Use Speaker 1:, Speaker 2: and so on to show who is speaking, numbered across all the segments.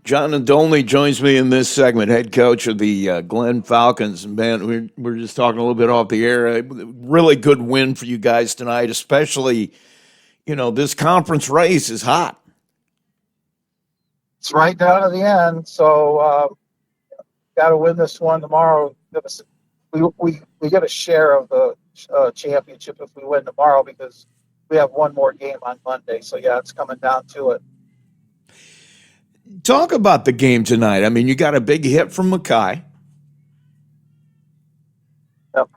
Speaker 1: John Adolny joins me in this segment, head coach of the Glen Falcons. Man, we're just talking a little bit off the air. Really good win for you guys tonight, especially, this conference race is hot.
Speaker 2: It's right down to the end, so got to win this one tomorrow. We get a share of the championship if we win tomorrow because we have one more game on Monday. So, yeah, it's coming down to it.
Speaker 1: Talk about the game tonight. I mean, you got a big hit from Mackay.
Speaker 2: Yep.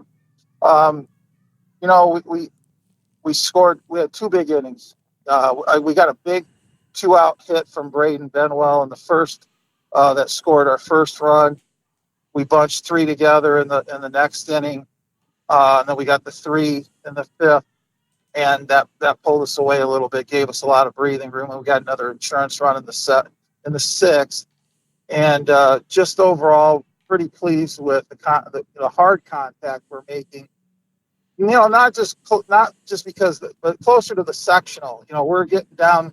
Speaker 2: We scored. We had two big innings. We got a big 2-out hit from Braden Benwell in the first that scored our first run. We bunched three together in the next inning, and then we got the three in the fifth, and that pulled us away a little bit, gave us a lot of breathing room. And we got another insurance run in the sixth, and just overall pretty pleased with the hard contact we're making. Not just because, but closer to the sectional. We're getting down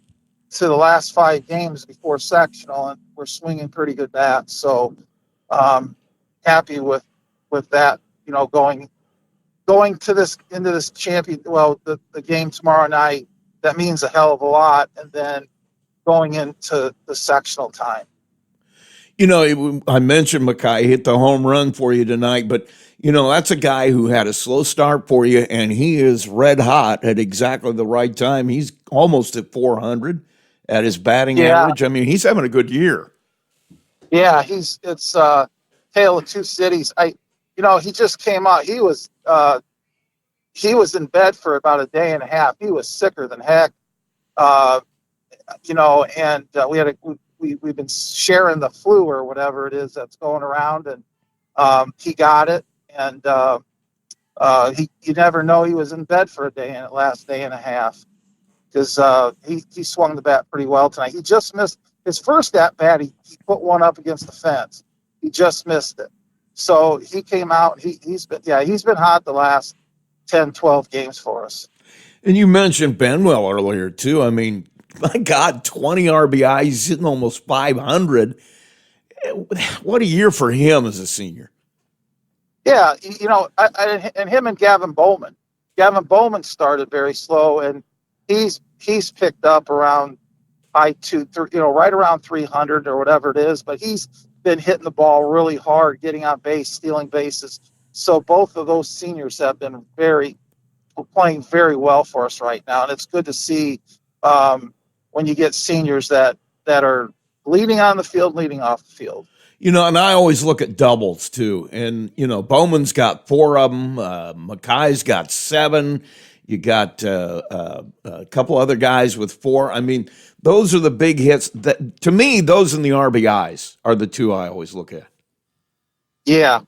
Speaker 2: to the last 5 games before sectional, and we're swinging pretty good bats. So happy with that. Going to into this champion. Well, the game tomorrow night, that means a hell of a lot, and then going into the sectional time.
Speaker 1: I mentioned Mackay hit the home run for you tonight, but that's a guy who had a slow start for you, and he is red hot at exactly the right time. He's almost at 400 at his batting average. I mean, he's having a good year.
Speaker 2: Yeah, it's tale of two cities. He just came out. He was in bed for about a day and a half. He was sicker than heck. And we've been sharing the flu or whatever it is that's going around, and he got it, and you never know. He was in bed for last day and a half because he swung the bat pretty well tonight. He just missed his first at bat. He put one up against the fence. He just missed it. So he came out. He's been hot the last 10, 12 games for us.
Speaker 1: And you mentioned Benwell earlier too. I mean, my God, 20 RBI. He's hitting almost 500. What a year for him as a senior.
Speaker 2: Yeah, and him and Gavin Bowman. Gavin Bowman started very slow, and he's picked up around right around 300 or whatever it is. But he's been hitting the ball really hard, getting on base, stealing bases. So both of those seniors have been playing very well for us right now, and it's good to see when you get seniors that are leading on the field, leading off the field.
Speaker 1: And I always look at doubles too. And, Bowman's got 4 of them. Mackay's got 7. You got a couple other guys with 4. I mean, those are the big hits. To me, those and the RBIs are the 2 I always look at.
Speaker 2: Yeah.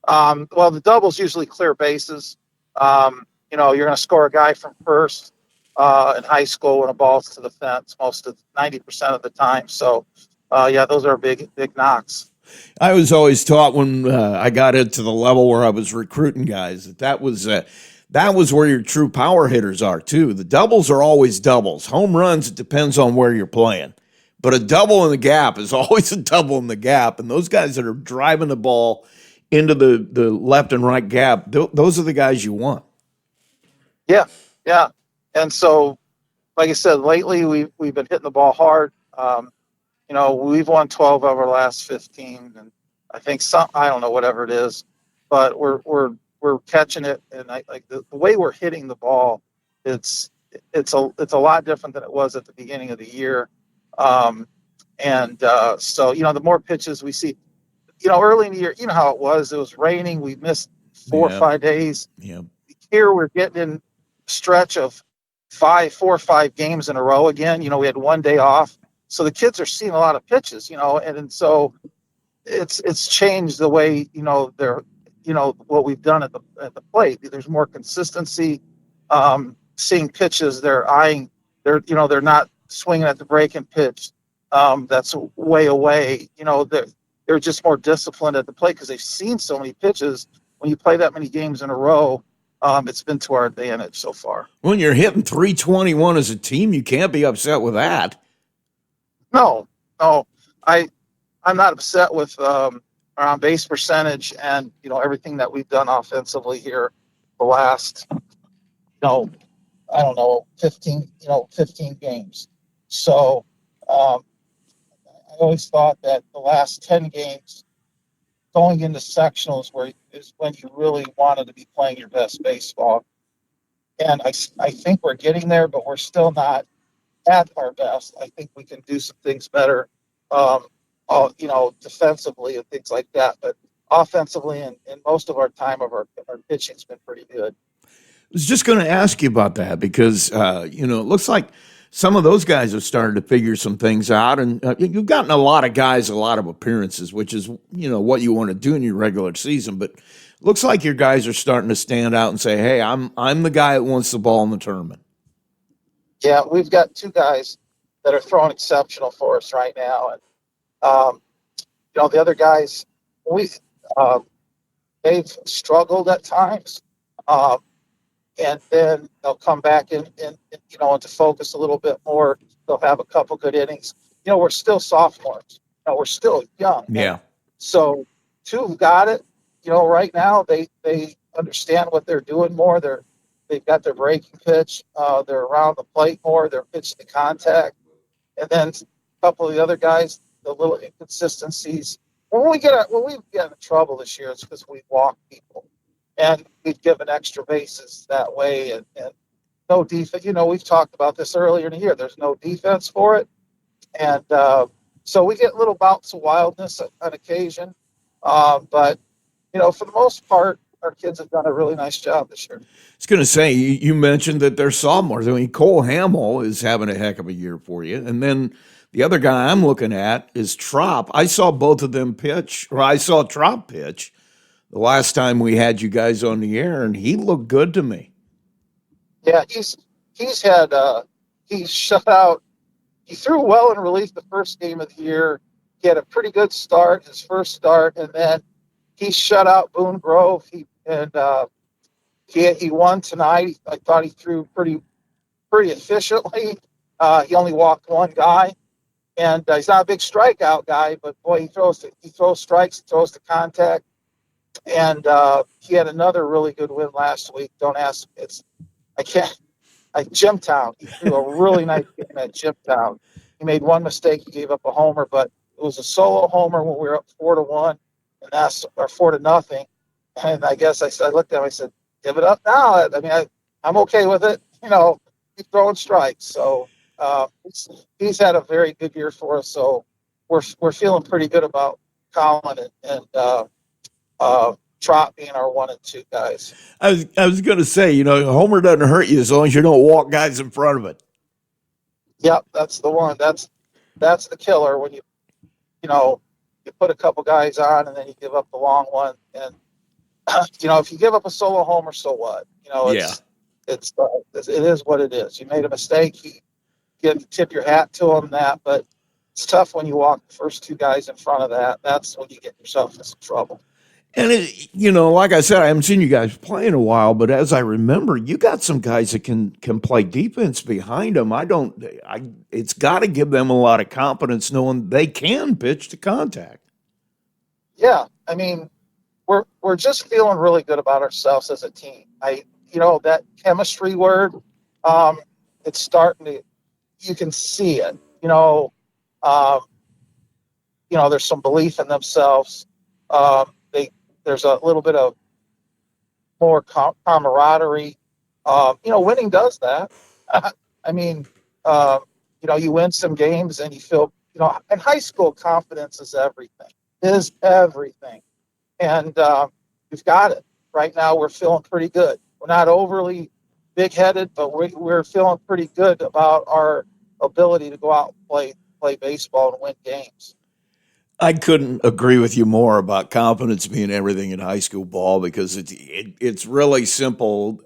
Speaker 2: Well, the doubles usually clear bases. You're going to score a guy from first in high school when a ball's to the fence 90% of the time. So, those are big knocks.
Speaker 1: I was always taught when I got into the level where I was recruiting guys that was where your true power hitters are too. The doubles are always doubles. Home runs, it depends on where you're playing. But a double in the gap is always a double in the gap. And those guys that are driving the ball into the left and right gap, those are the guys you want.
Speaker 2: Yeah. And so, like I said, lately we've been hitting the ball hard. We've won 12 of our last 15, and I think I don't know, whatever it is, but we're catching it, and I like the way we're hitting the ball. It's a lot different than it was at the beginning of the year, so the more pitches we see, early in the year, how it was raining. We missed 4 or 5 days.
Speaker 1: Yeah.
Speaker 2: Here we're getting in a stretch of 4 or 5 games in a row again. We had 1 day off. So the kids are seeing a lot of pitches, and so it's changed the way, they're, what we've done at the plate. There's more consistency, seeing pitches. They're not swinging at the breaking pitch. That's way away. They're just more disciplined at the plate because they've seen so many pitches. When you play that many games in a row, it's been to our advantage so far.
Speaker 1: When you're hitting 321 as a team, you can't be upset with that.
Speaker 2: No. I'm not upset with our on base percentage and everything that we've done offensively here the last I don't know 15 games. So um, I always thought that the last 10 games going into sectionals is when you really wanted to be playing your best baseball. And I think we're getting there, but we're still not at our best. I think we can do some things better, defensively and things like that. But offensively and most of our time of our pitching's been pretty good.
Speaker 1: I was just going to ask you about that because, it looks like some of those guys have started to figure some things out. And you've gotten a lot of guys, a lot of appearances, which is, what you want to do in your regular season. But looks like your guys are starting to stand out and say, hey, I'm the guy that wants the ball in the tournament.
Speaker 2: Yeah, we've got two guys that are throwing exceptional for us right now. And, the other guys, they've struggled at times. And then they'll come back into focus a little bit more. They'll have a couple good innings. We're still sophomores. We're still young.
Speaker 1: Yeah.
Speaker 2: And so two have got it. Right now they understand what they're doing more. They've got their breaking pitch. They're around the plate more. They're pitching to contact. And then a couple of the other guys, the little inconsistencies. When we get in trouble this year, it's because we walk people. And we've given extra bases that way, and no defense. We've talked about this earlier in the year. There's no defense for it, and so we get little bouts of wildness on occasion. But for the most part, our kids have done a really nice job this year.
Speaker 1: I was going to say, you mentioned that they're sophomores. I mean, Cole Hamill is having a heck of a year for you, and then the other guy I'm looking at is Trop. I saw both of them pitch, or I saw Trop pitch the last time we had you guys on the air, and he looked good to me.
Speaker 2: Yeah, he's shut out. He threw well in relief the first game of the year. He had a pretty good start, his first start, and then he shut out Boone Grove. He won tonight. I thought he threw pretty efficiently. He only walked one guy, and he's not a big strikeout guy, but boy, he throws strikes, he throws to contact. And he had another really good win last week. Don't ask. Jimtown. He threw a really nice game at Jimtown. He made one mistake. He gave up a homer, but it was a solo homer when we were up 4-1, and that's or 4-0. And I guess I looked at him. I said, "Give it up now." I mean, I'm okay with it. He's throwing strikes. So he's had a very good year for us. So we're feeling pretty good about Colin and Trot being our 1 and 2 guys.
Speaker 1: I was going to say, homer doesn't hurt you as long as you don't walk guys in front of it.
Speaker 2: Yep, that's the one. That's the killer when you put a couple guys on and then you give up the long one. And if you give up a solo homer, so what? It is what it is. You made a mistake. You tip your hat to them but it's tough when you walk the first 2 guys in front of that. That's when you get yourself in some trouble.
Speaker 1: And, like I said, I haven't seen you guys play in a while, but as I remember, you got some guys that can play defense behind them. It's got to give them a lot of confidence knowing they can pitch to contact.
Speaker 2: Yeah. I mean, we're just feeling really good about ourselves as a team. That chemistry word, it's starting to, you can see it, there's some belief in themselves. There's a little bit of more camaraderie. Winning does that. I mean, you win some games and you feel, in high school, confidence is everything. And we've got it. Right now, we're feeling pretty good. We're not overly big-headed, but we're feeling pretty good about our ability to go out and play baseball and win games.
Speaker 1: I couldn't agree with you more about confidence being everything in high school ball because it's really simple.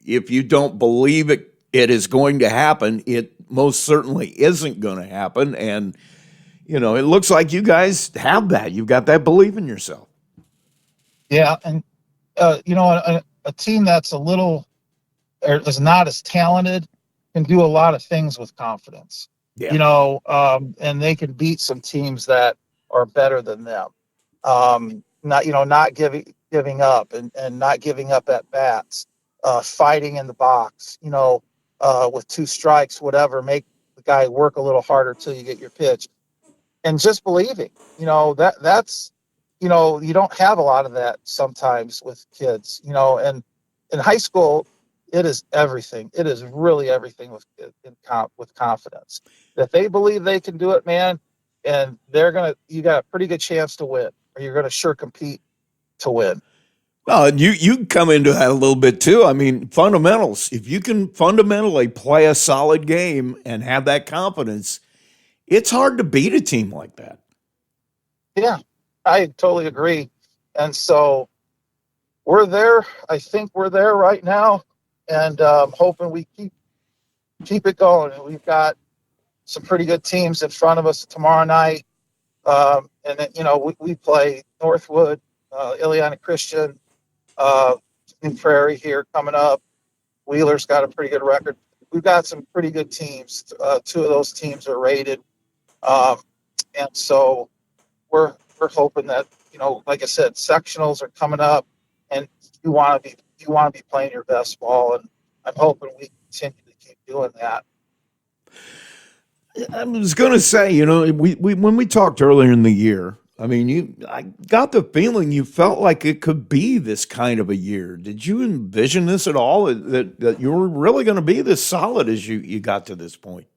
Speaker 1: If you don't believe it is going to happen, it most certainly isn't going to happen. And, it looks like you guys have that. You've got that belief in yourself.
Speaker 2: Yeah. And, a team that's a little or is not as talented can do a lot of things with confidence.
Speaker 1: Yeah.
Speaker 2: And they can beat some teams that or better than them. Not giving up and not giving up at bats, fighting in the box, with two strikes, whatever, make the guy work a little harder till you get your pitch, and just believing, that's, you don't have a lot of that sometimes with kids, and in high school, it is everything. It is really everything with confidence that they believe they can do it, man. And you got a pretty good chance to win, or you're going to sure compete to win.
Speaker 1: Well, and you come into that a little bit too. I mean, fundamentals. If you can fundamentally play a solid game and have that confidence, it's hard to beat a team like that.
Speaker 2: Yeah, I totally agree. And so we're there. I think we're there right now, and hoping we keep it going. And we've got some pretty good teams in front of us tomorrow night. And then, we play Northwood, Ileana Christian, New Prairie here coming up. Wheeler's got a pretty good record. We've got some pretty good teams. Two of those teams are rated, and so we're hoping that, like I said, sectionals are coming up, and you want to be playing your best ball, and I'm hoping we continue to keep doing that.
Speaker 1: I was going to say, we when we talked earlier in the year, I mean, I got the feeling you felt like it could be this kind of a year. Did you envision this at all? That you were really going to be this solid as you got to this point?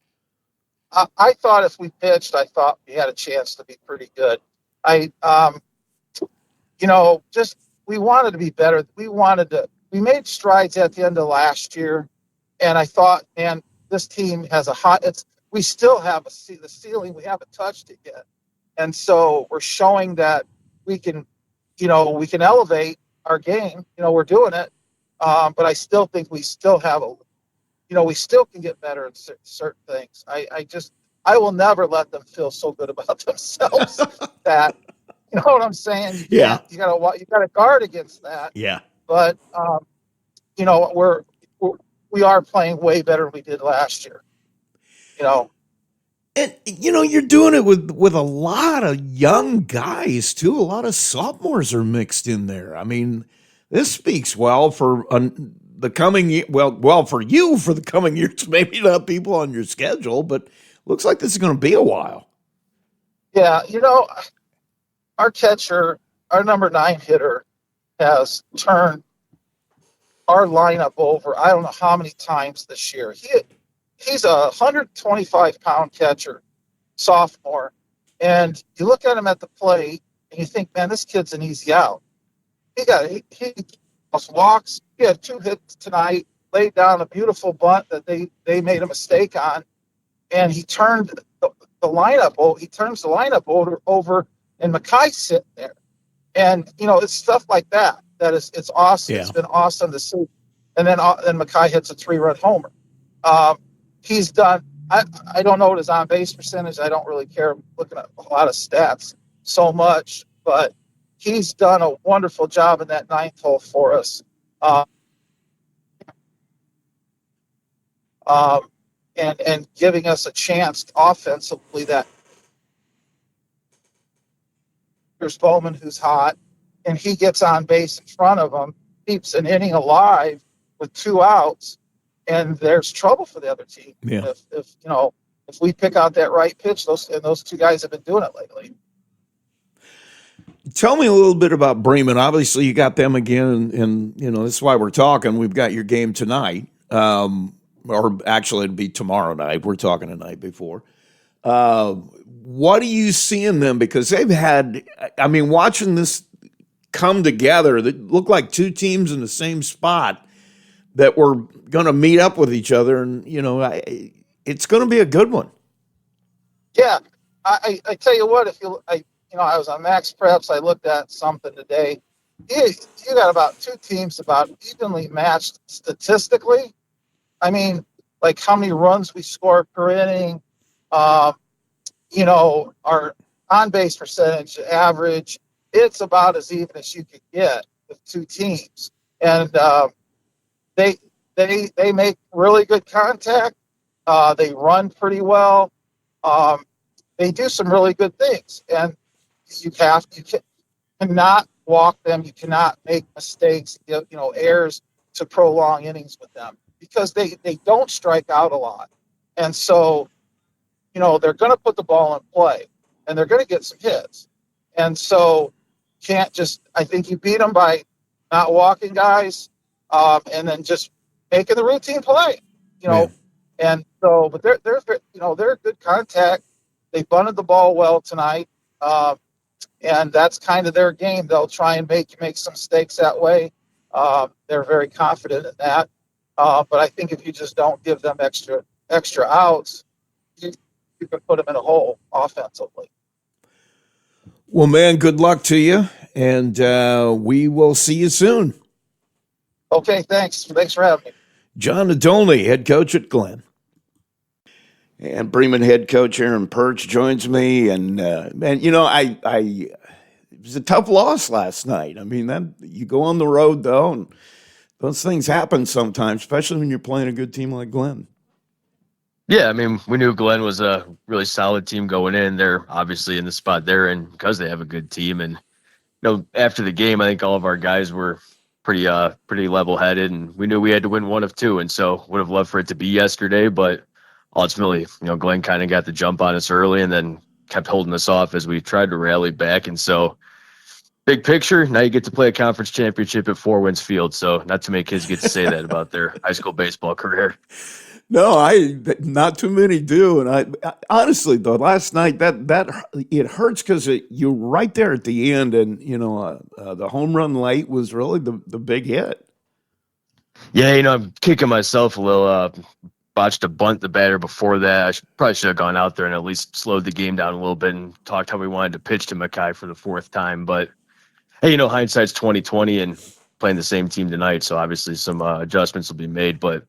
Speaker 2: I thought if we pitched, I thought we had a chance to be pretty good. I, just we wanted to be better. We made strides at the end of last year, and I thought, man, this team has we still have the ceiling. We haven't touched it yet. And so we're showing that we can elevate our game. We're doing it. But I still think we still have we still can get better at certain things. I will never let them feel so good about themselves that, you know what I'm saying?
Speaker 1: Yeah.
Speaker 2: You gotta guard against that.
Speaker 1: Yeah.
Speaker 2: But, we are playing way better than we did last year.
Speaker 1: And you're doing it with a lot of young guys too. A lot of sophomores are mixed in there. I mean, this speaks well for the coming year. Well for you for the coming years. Maybe not people on your schedule, but looks like this is going to be a while.
Speaker 2: Yeah, our catcher, our number 9 hitter, has turned our lineup over. I don't know how many times this year. He's a 125-pound catcher, sophomore, and you look at him at the plate and you think, man, this kid's an easy out. He almost walks. He had 2 hits tonight, laid down a beautiful bunt that they made a mistake on, and he turned the lineup. He turns the lineup over, and Mackay's sitting there, and it's stuff like that. It's awesome. Yeah. It's been awesome to see. And then Mackay hits a 3-run homer. He's done. I don't know what his on base percentage. I don't really care looking at a lot of stats so much, but he's done a wonderful job in that 9th hole for us. And giving us a chance offensively. That there's Bowman, who's hot, and he gets on base in front of him, keeps an inning alive with 2 outs, and there's trouble for the other team.
Speaker 1: Yeah.
Speaker 2: If we pick out that right pitch, those 2 guys have been doing it lately.
Speaker 1: Tell me a little bit about Bremen. Obviously, you got them again, and this is why we're talking. We've got your game tonight, or actually it'd be tomorrow night. We're talking the night before. What do you see in them? Because they've had, watching this come together, that looked like 2 teams in the same spot that were going to meet up with each other, and it's going to be a good one.
Speaker 2: Yeah, I tell you what, I was on Max Preps. I looked at something today. You got about 2 teams about evenly matched statistically. I mean, like how many runs we score per inning, our on-base percentage average, it's about as even as you could get with 2 teams. And they make really good contact. They run pretty well. They do some really good things. And cannot walk them. You cannot make mistakes, errors to prolong innings with them because they don't strike out a lot. And so, they're going to put the ball in play and they're going to get some hits. And so I think you beat them by not walking guys and then just making the routine play,
Speaker 1: Yeah.
Speaker 2: And so, but they're good contact. They bunted the ball well tonight. And that's kind of their game. They'll try and make some mistakes that way. They're very confident in that. But I think if you just don't give them extra outs, you can put them in a hole offensively.
Speaker 1: Well, man, good luck to you, and we will see you soon.
Speaker 2: Okay, thanks. Thanks for having me. John
Speaker 1: Nadolny, head coach at Glenn. And Bremen head coach Aaron Perch joins me, and man, it was a tough loss last night. I mean, you go on the road though, and those things happen sometimes, especially when you're playing a good team like Glenn.
Speaker 3: Yeah, I mean, we knew Glenn was a really solid team going in. They're obviously in the spot they're in because they have a good team. And after the game, I think all of our guys were pretty level-headed, and we knew we had to win one of two. And so would have loved for it to be yesterday, but ultimately, Glenn kind of got the jump on us early and then kept holding us off as we tried to rally back. And so, big picture, now you get to play a conference championship at Four Winds Field. So not too many kids get to say that about their high school baseball career.
Speaker 1: No, not too many do. And I honestly, though, last night that it hurts because you're right there at the end, and the home run late was really the big hit.
Speaker 3: Yeah, I'm kicking myself a little. Botched a bunt the batter before that. I probably should have gone out there and at least slowed the game down a little bit and talked how we wanted to pitch to Mackay for the fourth time. But hey, hindsight's 20/20 and playing the same team tonight, so obviously some adjustments will be made. But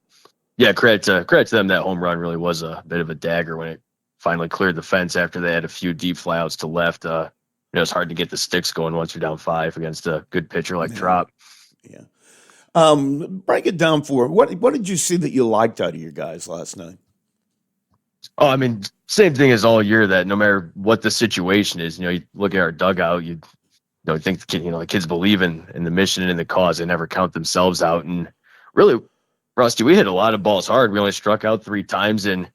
Speaker 3: yeah, credit to them. That home run really was a bit of a dagger when it finally cleared the fence after they had a few deep flyouts to left. It's hard to get the sticks going once you're down 5 against a good pitcher like Trop.
Speaker 1: Yeah. Break it down for what did you see that you liked out of your guys last night?
Speaker 3: Oh, I mean, same thing as all year, that no matter what the situation is, you look at our dugout, you think the kids believe in the mission and in the cause. They never count themselves out. And really, Rusty, we hit a lot of balls hard. We only struck out 3 times, and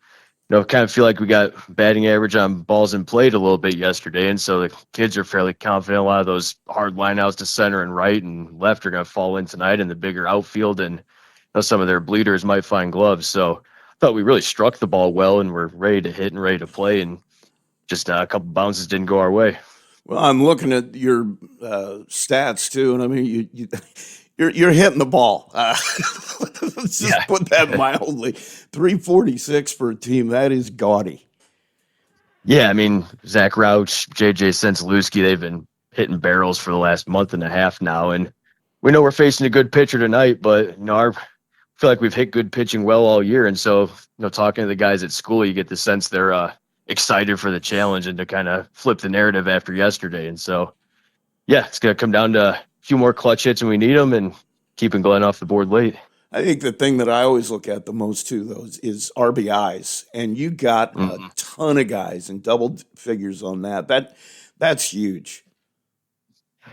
Speaker 3: kind of feel like we got batting average on balls in played a little bit yesterday. And so the kids are fairly confident. A lot of those hard lineouts to center and right and left are going to fall in tonight in the bigger outfield. And some of their bleeders might find gloves. So I thought we really struck the ball well and we're ready to hit and ready to play. And just a couple bounces didn't go our way.
Speaker 1: Well, I'm looking at your stats too. And I mean, you're hitting the ball. Let's just put that mildly. 346 for a team. That is gaudy.
Speaker 3: Yeah, I mean, Zach Rouch, JJ Sensaluski, they've been hitting barrels for the last month and a half now. And we know we're facing a good pitcher tonight, but, I feel like we've hit good pitching well all year. And so, talking to the guys at school, you get the sense they're excited for the challenge and to kind of flip the narrative after yesterday. And so, yeah, it's going to come down to a few more clutch hits when we need them and keeping Glenn off the board late.
Speaker 1: I think the thing that I always look at the most too, though, is RBIs, and you got a ton of guys in double figures on that. That's huge.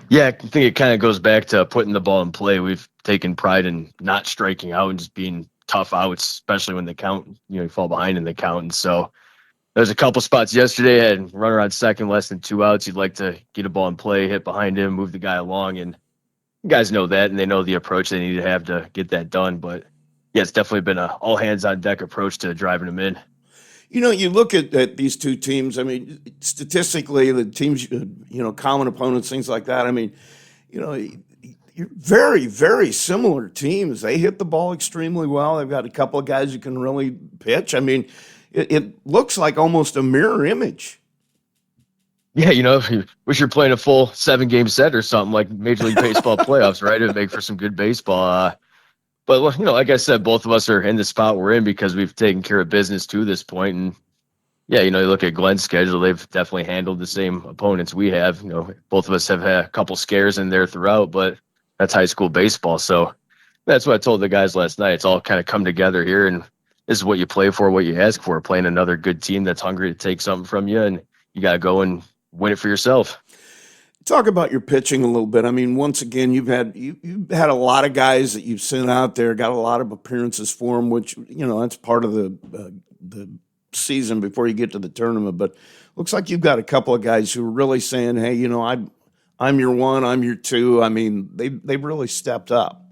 Speaker 3: Yeah, I think it kind of goes back to putting the ball in play. We've taken pride in not striking out and just being tough outs, especially when the count, you fall behind in the count. And so there's a couple spots yesterday, I had runner on second, less than 2 outs. You'd like to get a ball in play, hit behind him, move the guy along, and guys know that, and they know the approach they need to have to get that done. But yeah, it's definitely been an all hands on deck approach to driving them in.
Speaker 1: You look at these two teams. I mean, statistically, the teams, common opponents, things like that. I mean, you're very, very similar teams. They hit the ball extremely well. They've got a couple of guys who can really pitch. I mean, it looks like almost a mirror image.
Speaker 3: Yeah, wish you're playing a full 7-game set or something like Major League Baseball playoffs, right? It would make for some good baseball. But, like I said, both of us are in the spot we're in because we've taken care of business to this point. And, yeah, you look at Glenn's schedule, they've definitely handled the same opponents we have. Both of us have had a couple scares in there throughout, but that's high school baseball. So that's what I told the guys last night. It's all kind of come together here, and this is what you play for, what you ask for, playing another good team that's hungry to take something from you, and you got to go and win it for yourself.
Speaker 1: Talk about your pitching a little bit. I mean, once again, you've had a lot of guys that you've sent out there, got a lot of appearances for them, which that's part of the season before you get to the tournament. But looks like you've got a couple of guys who are really saying, "Hey, I'm your one, I'm your two." I mean, they've really stepped up.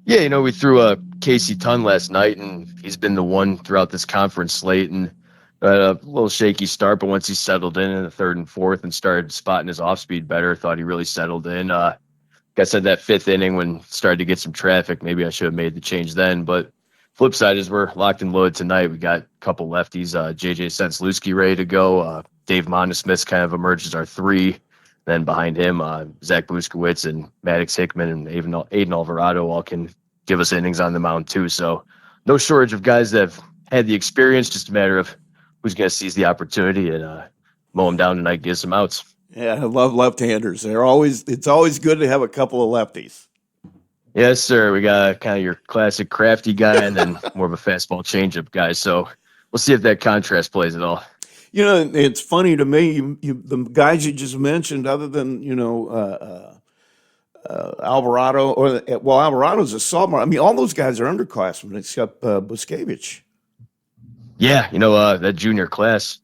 Speaker 3: Yeah, we threw a Casey Tunn last night, and he's been the one throughout this conference slate. And a little shaky start, but once he settled in the third and fourth and started spotting his off speed better, thought he really settled in. Like I said, that fifth inning when started to get some traffic, maybe I should have made the change then. But flip side is we're locked and loaded tonight. We got a couple lefties, JJ Senslewski ready to go. Dave Montesmith kind of emerged as our three. Then behind him, Zach Buskowitz and Maddox Hickman and Aiden Alvarado all can give us innings on the mound too. So no shortage of guys that have had the experience, just a matter of who's going to seize the opportunity and mow them down tonight, get some outs.
Speaker 1: Yeah, I love left-handers. It's always good to have a couple of lefties.
Speaker 3: Yes, sir. We got kind of your classic crafty guy and then more of a fastball changeup guy. So we'll see if that contrast plays at all.
Speaker 1: It's funny to me, the guys you just mentioned, other than, Alvarado, Alvarado's a sophomore. I mean, all those guys are underclassmen except Buskevich.
Speaker 3: Yeah, that junior class,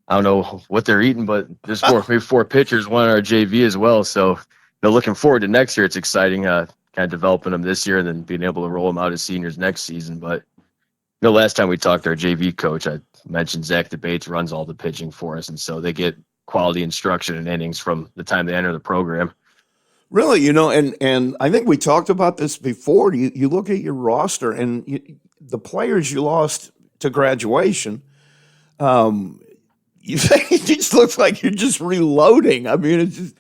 Speaker 3: I don't know what they're eating, but there's maybe four pitchers, one on our JV as well. So looking forward to next year. It's exciting, kind of developing them this year and then being able to roll them out as seniors next season. But last time we talked to our JV coach, I mentioned Zach DeBates runs all the pitching for us, and so they get quality instruction and innings from the time they enter the program.
Speaker 1: Really, and I think we talked about this before. You look at your roster and the players you lost to graduation, it just looks like you're just reloading. I mean, it's just,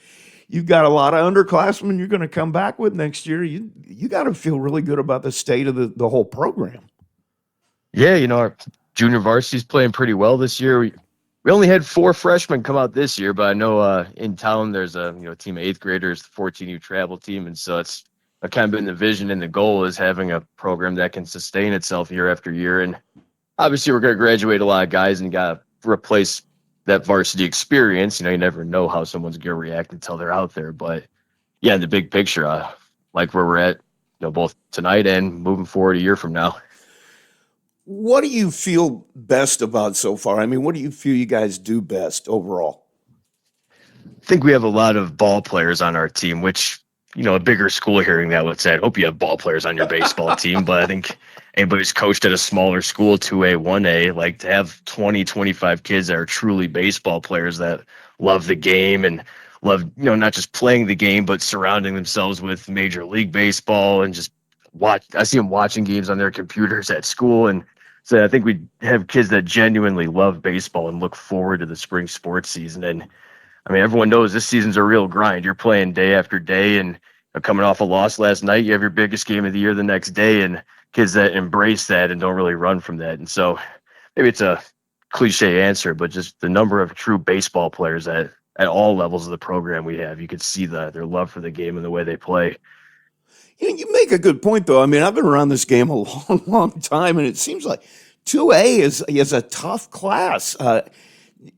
Speaker 1: you've got a lot of underclassmen you're going to come back with next year. You got to feel really good about the state of the whole program.
Speaker 3: Yeah, our junior varsity's playing pretty well this year. We only had 4 freshmen come out this year, but I know in town there's a team of 8th graders, the 14U travel team, and so it's kind of been the vision and the goal is having a program that can sustain itself year after year. And obviously we're going to graduate a lot of guys and got to replace that varsity experience. You never know how someone's going to react until they're out there. But yeah, in the big picture, like where we're at, both tonight and moving forward a year from now.
Speaker 1: What do you feel best about so far? I mean, what do you feel you guys do best overall?
Speaker 3: I think we have a lot of ball players on our team, which, a bigger school hearing that would say, I hope you have ball players on your baseball team. But I think anybody who's coached at a smaller school, 2A, 1A, like to have 20, 25 kids that are truly baseball players that love the game and love, not just playing the game, but surrounding themselves with Major League Baseball and just I see them watching games on their computers at school. And so I think we have kids that genuinely love baseball and look forward to the spring sports season. And I mean, everyone knows this season's a real grind. You're playing day after day and coming off a loss last night, you have your biggest game of the year the next day, and kids that embrace that and don't really run from that. And so maybe it's a cliche answer, but just the number of true baseball players at all levels of the program we have, you could see their love for the game and the way they play.
Speaker 1: You make a good point, though. I mean, I've been around this game a long, long time, and it seems like 2A is a tough class.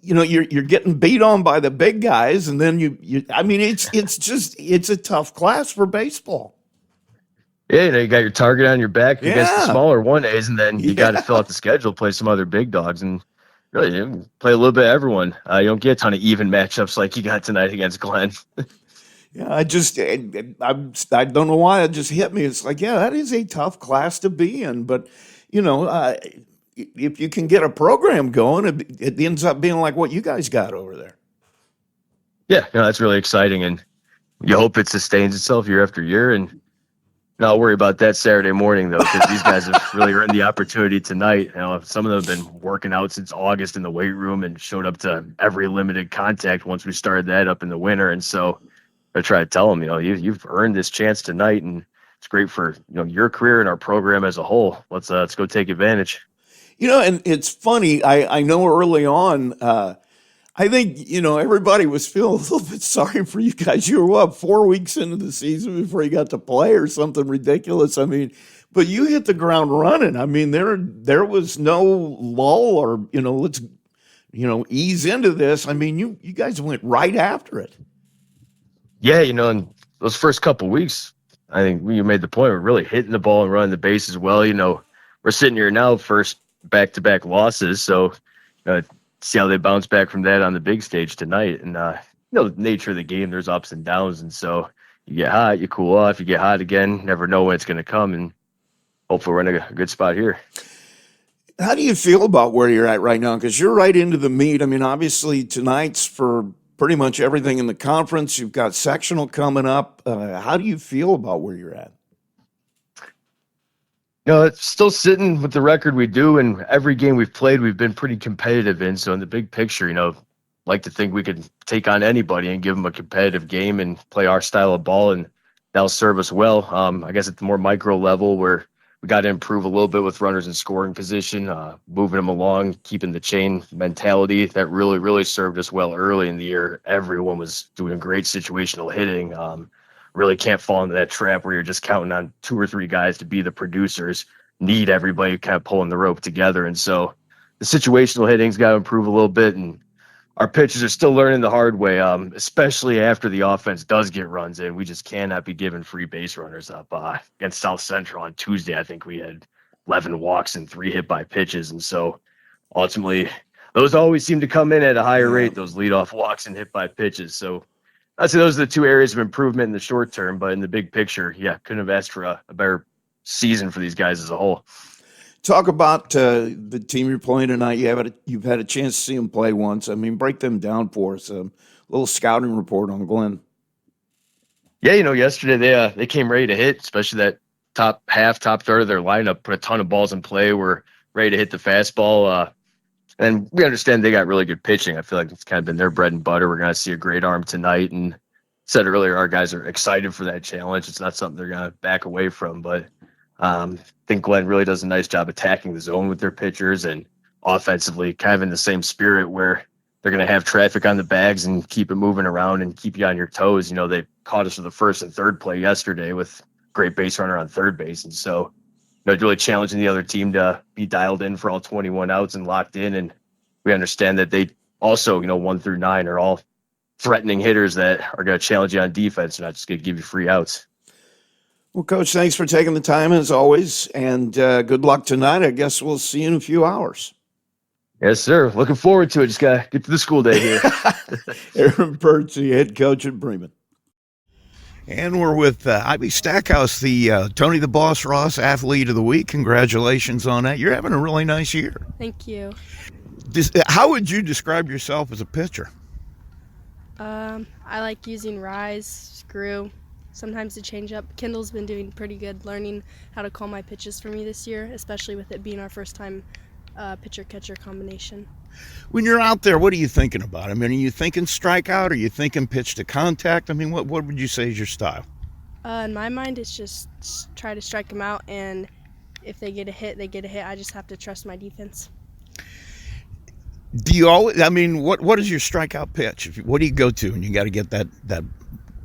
Speaker 1: You're getting beat on by the big guys, and then it's a tough class for baseball.
Speaker 3: Yeah, you got your target on your back against the smaller 1As, and then you got to fill out the schedule, play some other big dogs, and really play a little bit of everyone. You don't get a ton of even matchups like you got tonight against Glenn.
Speaker 1: Yeah, I don't know why it just hit me. It's like, that is a tough class to be in. But, if you can get a program going, it ends up being like what you guys got over there.
Speaker 3: Yeah, that's really exciting. And you hope it sustains itself year after year. And not worry about that Saturday morning, though, because these guys have really earned the opportunity tonight. Some of them have been working out since August in the weight room and showed up to every limited contact once we started that up in the winter. And so I try to tell them, you've earned this chance tonight, and it's great for your career and our program as a whole. Let's go take advantage.
Speaker 1: And it's funny. I know early on, I think everybody was feeling a little bit sorry for you guys. You were 4 weeks into the season before you got to play, or something ridiculous. I mean, but you hit the ground running. I mean, there was no lull or let's ease into this. I mean, you guys went right after it.
Speaker 3: Yeah, in those first couple weeks, I think you made the point. We're really hitting the ball and running the bases well. We're sitting here now, first back-to-back losses. So, uh, see how they bounce back from that on the big stage tonight. And the nature of the game, there's ups and downs, and so you get hot, you cool off, you get hot again. Never know when it's going to come, and hopefully we're in a good spot here.
Speaker 1: How do you feel about where you're at right now? Because you're right into the meat. I mean, obviously tonight's for pretty much everything in the conference. You've got sectional coming up. How do you feel about where you're at?
Speaker 3: It's still sitting with the record we do, and every game we've played, we've been pretty competitive in. So in the big picture, like to think we could take on anybody and give them a competitive game and play our style of ball, and that'll serve us well. I guess at the more micro level, where we got to improve a little bit with runners in scoring position, moving them along, keeping the chain mentality. That really, really served us well early in the year. Everyone was doing great situational hitting. Really can't fall into that trap where you're just counting on 2 or 3 guys to be the producers. Need everybody kind of pulling the rope together. And so the situational hitting's got to improve a little bit, and our pitchers are still learning the hard way, especially after the offense does get runs in. We just cannot be giving free base runners up. Against South Central on Tuesday, I think we had 11 walks and 3 hit by pitches. And so ultimately, those always seem to come in at a higher rate, those leadoff walks and hit by pitches. So I'd say those are the 2 areas of improvement in the short term, but in the big picture, couldn't have asked for a better season for these guys as a whole.
Speaker 1: Talk about the team you're playing tonight. You've had a chance to see them play once. I mean, break them down for us. A little scouting report on Glenn.
Speaker 3: Yeah, yesterday they came ready to hit, especially that top third of their lineup, put a ton of balls in play, were ready to hit the fastball. And we understand they got really good pitching. I feel like it's kind of been their bread and butter. We're going to see a great arm tonight. And said earlier, our guys are excited for that challenge. It's not something they're going to back away from. But I think Glenn really does a nice job attacking the zone with their pitchers, and offensively kind of in the same spirit where they're going to have traffic on the bags and keep it moving around and keep you on your toes. They caught us for the first and third play yesterday with great base runner on third base. And so really challenging the other team to be dialed in for all 21 outs and locked in. And we understand that they also, 1 through 9 are all threatening hitters that are going to challenge you on defense. They're not just going to give you free outs.
Speaker 1: Well, Coach, thanks for taking the time as always, and good luck tonight. I guess we'll see you in a few hours.
Speaker 3: Yes, sir. Looking forward to it. Just got to get to the school day here.
Speaker 1: Aaron Percy, head coach at Bremen. And we're with Ivy Stackhouse, the Tony the Boss Ross Athlete of the Week. Congratulations on that. You're having a really nice year.
Speaker 4: Thank you.
Speaker 1: How would you describe yourself as a pitcher?
Speaker 4: I like using rise, screw, sometimes the changeup. Kendall's been doing pretty good learning how to call my pitches for me this year, especially with it being our first time pitcher-catcher combination.
Speaker 1: When you're out there, what are you thinking about? I mean, are you thinking strikeout? Are you thinking pitch to contact? I mean, what would you say is your style?
Speaker 4: In my mind, it's just try to strike them out, and if they get a hit, they get a hit. I just have to trust my defense.
Speaker 1: Do you always? I mean, what is your strikeout pitch? What do you go to, and you got to get that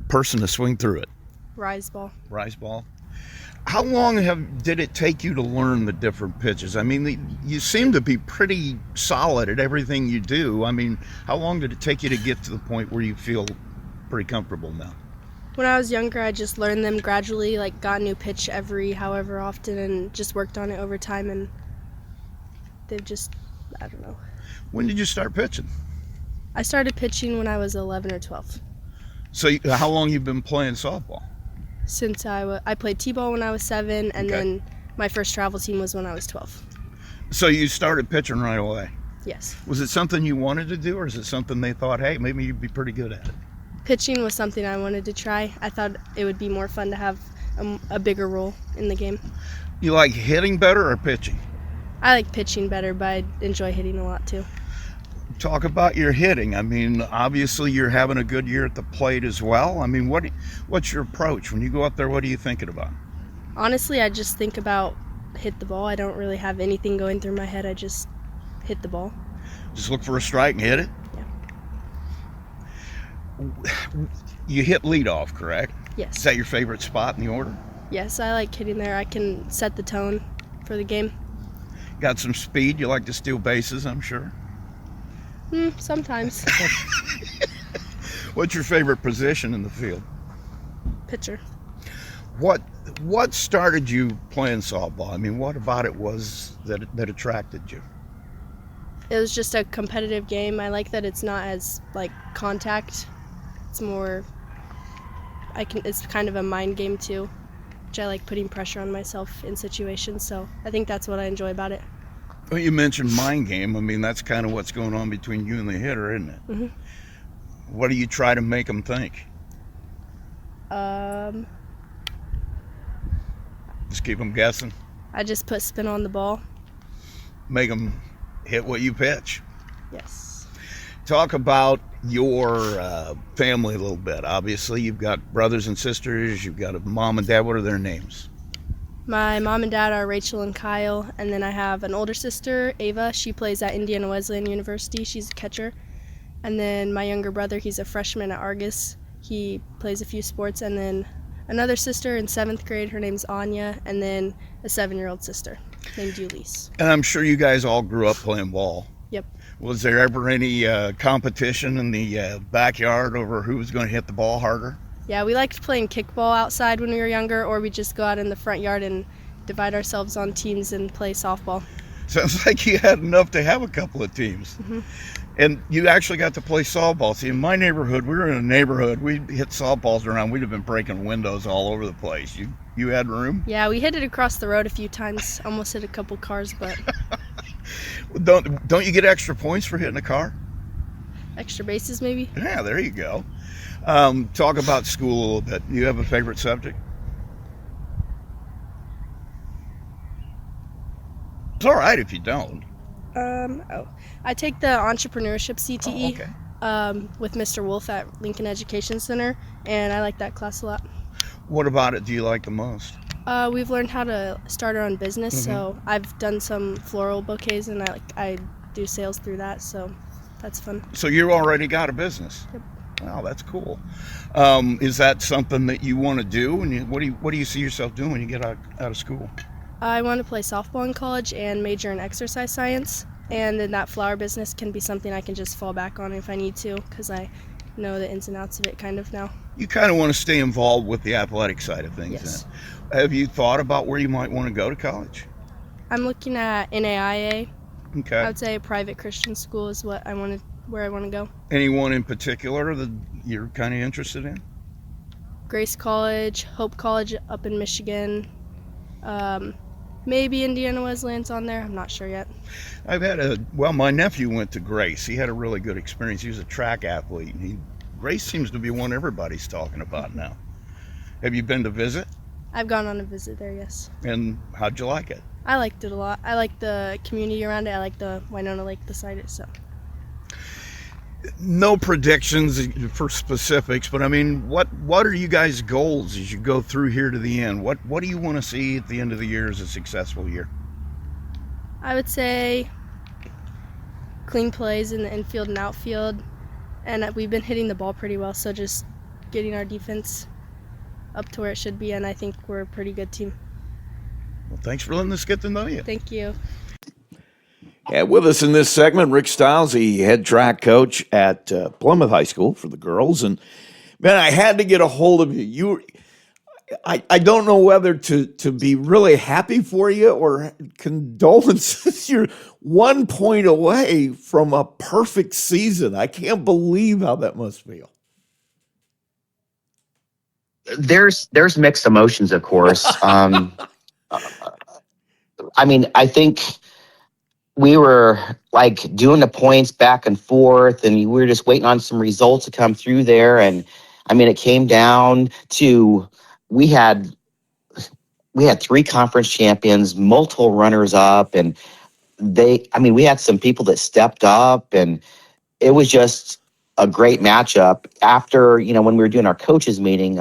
Speaker 1: person to swing through it?
Speaker 4: Rise ball.
Speaker 1: Rise ball. How long did it take you to learn the different pitches? I mean, you seem to be pretty solid at everything you do. I mean, how long did it take you to get to the point where you feel pretty comfortable now?
Speaker 4: When I was younger, I just learned them gradually, like got a new pitch every however often and just worked on it over time, and they've just, I don't know.
Speaker 1: When did you start pitching?
Speaker 4: I started pitching when I was 11 or 12.
Speaker 1: So how long you been playing softball?
Speaker 4: Since I played t-ball when I was 7, and then my first travel team was when I was 12.
Speaker 1: So you started pitching right away?
Speaker 4: Yes.
Speaker 1: Was it something you wanted to do, or is it something they thought, hey, maybe you'd be pretty good at it?
Speaker 4: Pitching was something I wanted to try. I thought it would be more fun to have a bigger role in the game.
Speaker 1: You like hitting better or pitching?
Speaker 4: I like pitching better, but I enjoy hitting a lot too.
Speaker 1: Talk about your hitting. I mean, obviously you're having a good year at the plate as well. I mean, what's your approach? When you go up there, what are you thinking about?
Speaker 4: Honestly, I just think about hit the ball. I don't really have anything going through my head. I just hit the ball.
Speaker 1: Just look for a strike and hit it?
Speaker 4: Yeah.
Speaker 1: You hit leadoff, correct?
Speaker 4: Yes.
Speaker 1: Is that your favorite spot in the order?
Speaker 4: Yes, I like hitting there. I can set the tone for the game.
Speaker 1: Got some speed. You like to steal bases, I'm sure.
Speaker 4: Sometimes.
Speaker 5: What's your favorite position in the field?
Speaker 4: Pitcher.
Speaker 5: What started you playing softball? I mean, what about it was that attracted you?
Speaker 4: It was just a competitive game. I like that it's not as like contact. It's more it's kind of a mind game too, which I like putting pressure on myself in situations. So I think that's what I enjoy about it.
Speaker 5: Well, you mentioned mind game. I mean, that's kind of what's going on between you and the hitter, isn't it?
Speaker 4: Mhm.
Speaker 5: What do you try to make them think? Just keep them guessing.
Speaker 4: I just put spin on the ball.
Speaker 5: Make them hit what you pitch.
Speaker 4: Yes.
Speaker 5: Talk about your family a little bit. Obviously, you've got brothers and sisters. You've got a mom and dad. What are their names?
Speaker 4: My mom and dad are Rachel and Kyle, and then I have an older sister, Ava. She plays at Indiana Wesleyan University. She's a catcher. And then my younger brother, he's a freshman at Argus. He plays a few sports. And then another sister in 7th grade, her name's Anya, and then a 7-year-old sister named Ulysses.
Speaker 5: And I'm sure you guys all grew up playing ball.
Speaker 4: Yep.
Speaker 5: Was there ever any competition in the backyard over who was going to hit the ball harder?
Speaker 4: Yeah, we liked playing kickball outside when we were younger, or we just go out in the front yard and divide ourselves on teams and play softball.
Speaker 5: Sounds like you had enough to have a couple of teams.
Speaker 4: Mm-hmm.
Speaker 5: And you actually got to play softball. See, in my neighborhood, we were in a neighborhood, we hit softballs around, we'd have been breaking windows all over the place. You had room?
Speaker 4: Yeah, we hit it across the road a few times, almost hit a couple cars, but
Speaker 5: Don't you get extra points for hitting a car?
Speaker 4: extra bases maybe.
Speaker 5: Yeah, there you go. Talk about school a little bit. Do you have a favorite subject? It's all right if you don't.
Speaker 4: I take the entrepreneurship CTE
Speaker 5: Oh, okay.
Speaker 4: with Mr. Wolf at Lincoln Education Center, and I like that class a lot.
Speaker 5: What about it do you like the most?
Speaker 4: We've learned how to start our own business, so I've done some floral bouquets, and I do sales through that, so that's fun.
Speaker 5: So you already got a business.
Speaker 4: Yep.
Speaker 5: Wow, that's cool. Is that something that you want to do? And what do you see yourself doing when you get out of school?
Speaker 4: I want to play softball in college and major in exercise science, and then that flower business can be something I can just fall back on if I need to, because I know the ins and outs of it kind of now.
Speaker 5: You kind of want to stay involved with the athletic side of things.
Speaker 4: Yes.
Speaker 5: Then. Have you thought about where you might want to go to college?
Speaker 4: I'm looking at NAIA. I
Speaker 5: Okay.
Speaker 4: would say a private Christian school is where I want to go.
Speaker 5: Anyone in particular that you're kind of interested in?
Speaker 4: Grace College, Hope College up in Michigan. Maybe Indiana Wesleyan's on there. I'm not sure yet.
Speaker 5: My nephew went to Grace. He had a really good experience. He was a track athlete. Grace seems to be one everybody's talking about now. Have you been to visit?
Speaker 4: I've gone on a visit there, yes.
Speaker 5: And how'd you like it?
Speaker 4: I liked it a lot. I like the community around it. I like the Winona Lake beside it, so.
Speaker 5: No predictions for specifics, but I mean, what are you guys' goals as you go through here to the end? What do you want to see at the end of the year as a successful year?
Speaker 4: I would say clean plays in the infield and outfield, and we've been hitting the ball pretty well, so just getting our defense up to where it should be, and I think we're a pretty good team.
Speaker 5: Well, thanks for letting us get to know you.
Speaker 4: Thank you.
Speaker 1: Yeah, with us in this segment, Rick Stiles, the head track coach at Plymouth High School for the girls. And man, I had to get a hold of you. I don't know whether to be really happy for you or condolences. You're 1 point away from a perfect season. I can't believe how that must feel.
Speaker 6: There's mixed emotions, of course. I mean, I think we were like doing the points back and forth, and we were just waiting on some results to come through there. And I mean, it came down to we had 3 conference champions, multiple runners up, and we had some people that stepped up, and it was just a great matchup. After, when we were doing our coaches meeting,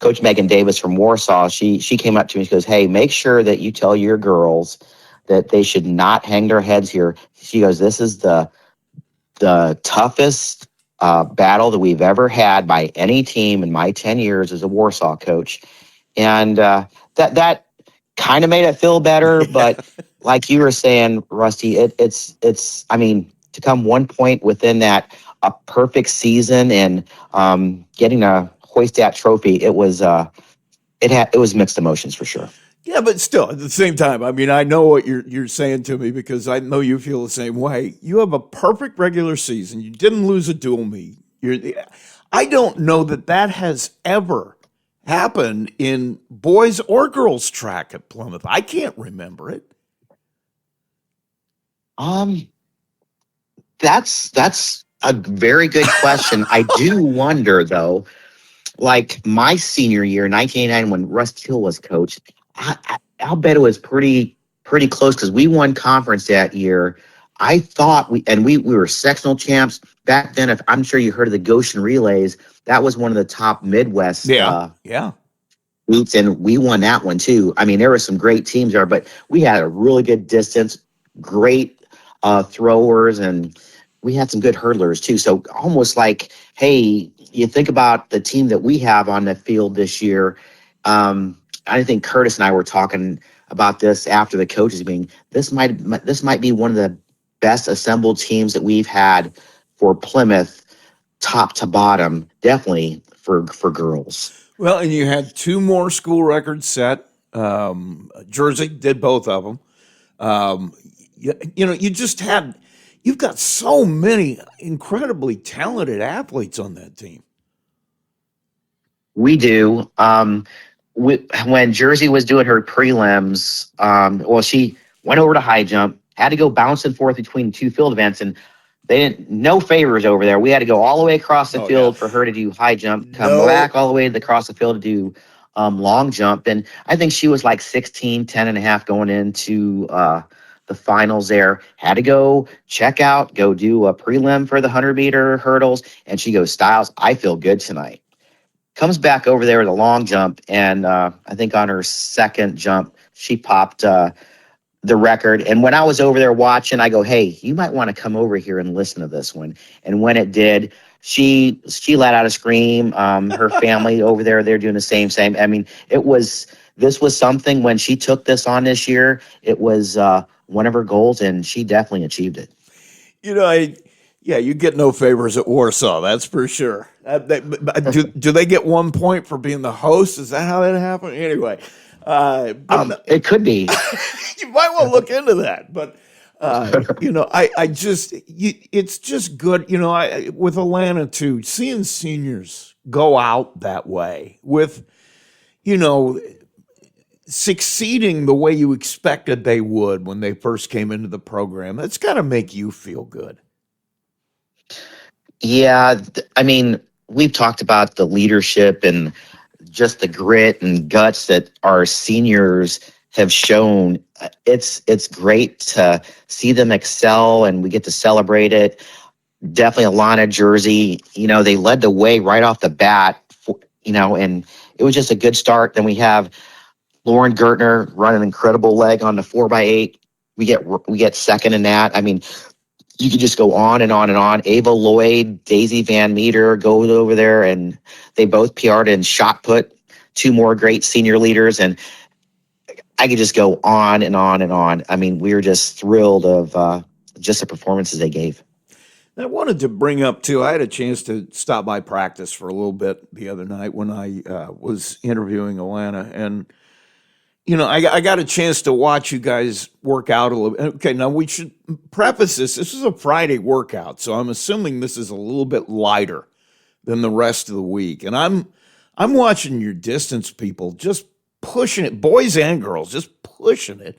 Speaker 6: Coach Megan Davis from Warsaw, she came up to me and she goes, "Hey, make sure that you tell your girls that they should not hang their heads here." She goes, "This is the toughest battle that we've ever had by any team in my 10 years as a Warsaw coach." And that kind of made it feel better. But like you were saying, Rusty, it's to come 1 point within that a perfect season and getting a hoist that trophy. It was it was mixed emotions for sure.
Speaker 1: Yeah, but still, at the same time, I mean, I know what you're saying to me because I know you feel the same way. You have a perfect regular season. You didn't lose a dual meet. I don't know that has ever happened in boys or girls track at Plymouth. I can't remember it.
Speaker 6: That's a very good question. I do wonder though, like my senior year, 1989, when Russ Teal was coach, I'll bet it was pretty close because we won conference that year. I thought we were sectional champs back then. If I'm sure you heard of the Goshen Relays, that was one of the top Midwest
Speaker 1: Yeah.
Speaker 6: meets, and we won that one too. I mean, there were some great teams there, but we had a really good distance, great throwers, and we had some good hurdlers too. So almost like, hey, you think about the team that we have on the field this year. I think Curtis and I were talking about this after the coaches meeting. This might be one of the best assembled teams that we've had for Plymouth, top to bottom, definitely for girls.
Speaker 1: Well, and you had two more school records set. Jersey did both of them. You've got so many incredibly talented athletes on that team.
Speaker 6: We do. When Jersey was doing her prelims, she went over to high jump, had to go bouncing forth between two field events, and they didn't, no favors over there. We had to go all the way across the field for her to do high jump, come back all the way across the field to do long jump. And I think she was like 16, 10 and a half going into the finals there. Had to go check out, go do a prelim for the 100-meter hurdles. And she goes, Styles, I feel good tonight. Comes back over there with a long jump. And I think on her second jump, she popped the record. And when I was over there watching, I go, hey, you might want to come over here and listen to this one. And when it did, she let out a scream. Her family over there, they're doing the same. I mean, this was something when she took this on this year, it was one of her goals, and she definitely achieved it.
Speaker 1: You get no favors at Warsaw, that's for sure. Do they get 1 point for being the host? Is that how that happened? Anyway.
Speaker 6: It could be.
Speaker 1: You might want to look into that, but it's just good. With Atlanta too, seeing seniors go out that way with, succeeding the way you expected they would when they first came into the program. That's got to make you feel good.
Speaker 6: Yeah, I mean, we've talked about the leadership and just the grit and guts that our seniors have shown. It's great to see them excel, and we get to celebrate it. Definitely Alana, Jersey, they led the way right off the bat, and it was just a good start. Then we have Lauren Gertner run an incredible leg on the 4x8. We get second in that. I mean, you could just go on and on and on. Ava Lloyd, Daisy Van Meter go over there, and they both PR'd in shot put. Two more great senior leaders, and I could just go on and on and on. I mean, we were just thrilled of just the performances they gave.
Speaker 1: I wanted to bring up, too, I had a chance to stop by practice for a little bit the other night when I was interviewing Alana, and I got a chance to watch you guys work out a little bit. Okay, now we should preface this. This is a Friday workout, so I'm assuming this is a little bit lighter than the rest of the week. And I'm watching your distance people just pushing it, boys and girls, just pushing it.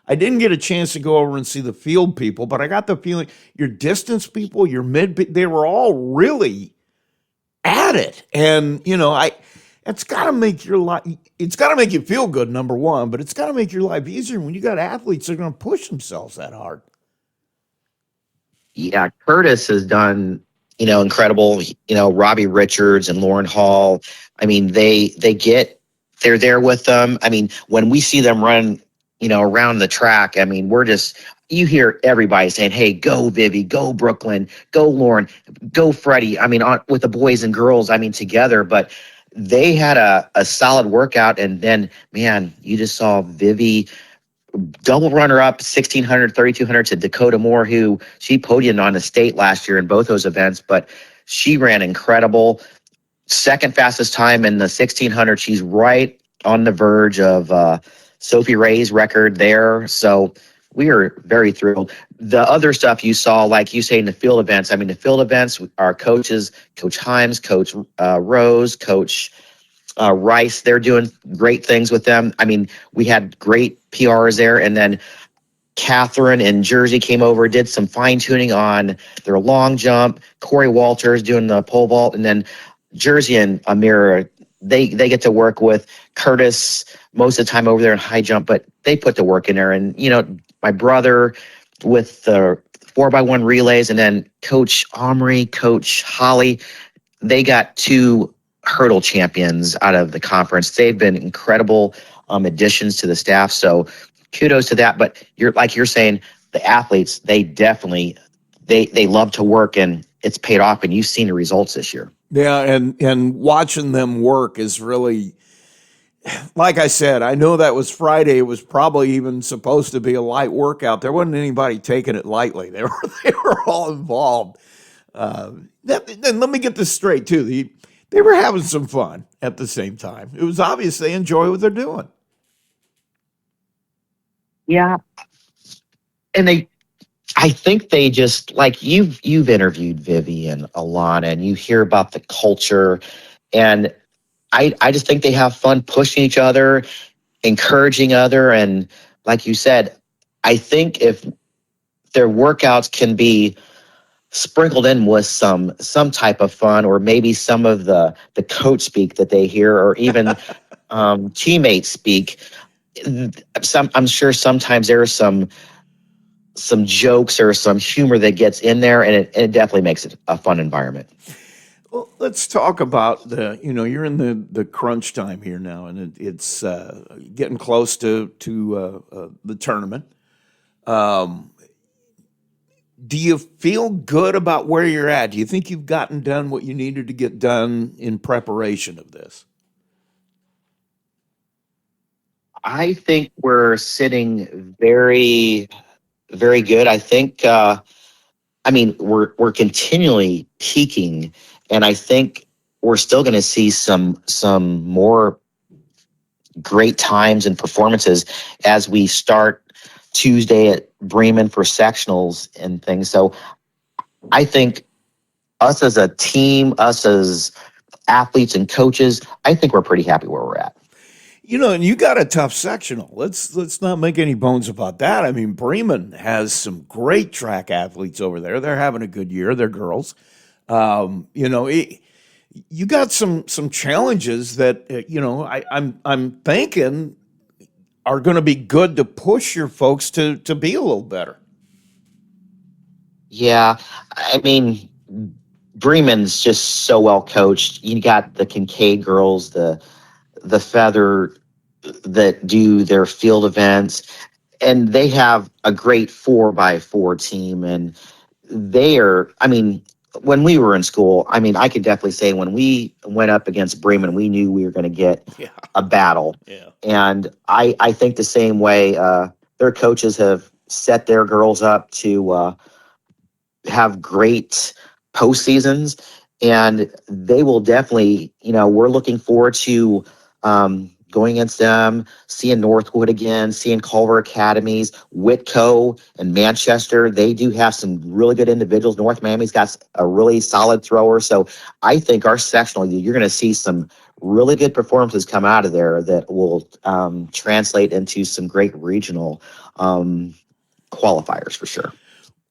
Speaker 1: I didn't get a chance to go over and see the field people, but I got the feeling your distance people, your they were all really at it. And, it's got to make your life, it's got to make you feel good, number one, but it's got to make your life easier when you got athletes that are going to push themselves that hard.
Speaker 6: Yeah, Curtis has done, incredible, Robbie Richards and Lauren Hall. I mean, they're there with them. I mean, when we see them run, around the track, I mean, you hear everybody saying, hey, go Vivi, go Brooklyn, go Lauren, go Freddie. I mean, with the boys and girls, I mean, together, but they had a solid workout. And then, man, you just saw Vivi double runner up 1600, 3200 to Dakota Moore, who she podiumed on the state last year in both those events, but she ran incredible. Second fastest time in the 1600. She's right on the verge of Sophie Ray's record there. So we are very thrilled. The other stuff you saw, like you say in the field events, I mean, the field events, our coaches, Coach Himes, Coach Rose, Coach Rice, they're doing great things with them. I mean, we had great PRs there. And then Catherine and Jersey came over, did some fine tuning on their long jump. Corey Walters doing the pole vault. And then Jersey and Amira, they get to work with Curtis most of the time over there in high jump, but they put the work in there. And, you know, my brother with the 4x1 relays, and then Coach Omri, Coach Holly, they got 2 hurdle champions out of the conference. They've been incredible additions to the staff. So kudos to that. But you're saying, the athletes, they definitely, they love to work, and it's paid off, and you've seen the results this year.
Speaker 1: Yeah, and watching them work is really, like I said, I know that was Friday. It was probably even supposed to be a light workout. There wasn't anybody taking it lightly. They were all involved. And let me get this straight too. They were having some fun at the same time. It was obvious they enjoy what they're doing.
Speaker 6: Yeah. And I think they just, like, you've interviewed Vivi and Alana, and you hear about the culture, and I just think they have fun pushing each other, encouraging other, and like you said, I think if their workouts can be sprinkled in with some type of fun, or maybe some of the coach speak that they hear, or even teammates speak. I'm sure sometimes there are some jokes or some humor that gets in there, and it definitely makes it a fun environment.
Speaker 1: Well, let's talk about you're in the crunch time here now, and it's getting close to the tournament. Do you feel good about where you're at? Do you think you've gotten done what you needed to get done in preparation of this?
Speaker 6: I think we're sitting very, very good. I think, we're continually peaking, and I think we're still going to see some more great times and performances as we start Tuesday at Bremen for sectionals and things. So I think us as a team, us as athletes and coaches, I think we're pretty happy where we're at.
Speaker 1: And you got a tough sectional. Let's not make any bones about that. I mean, Bremen has some great track athletes over there. They're having a good year. They're girls. You got some challenges that I'm thinking are going to be good to push your folks to be a little better.
Speaker 6: Yeah, I mean, Bremen's just so well coached. You got the Kincaid girls, the Feather, that do their field events, and they have a great 4x4 team. And they are, when we were in school, I could definitely say when we went up against Bremen, we knew we were going to get a battle.
Speaker 1: Yeah.
Speaker 6: And I think the same way, their coaches have set their girls up to have great postseasons, and they will definitely, we're looking forward to going against them, seeing Northwood again, seeing Culver Academies, Whitco and Manchester. They do have some really good individuals. North Miami's got a really solid thrower. So I think our sectional, you're going to see some really good performances come out of there that will translate into some great regional qualifiers for sure.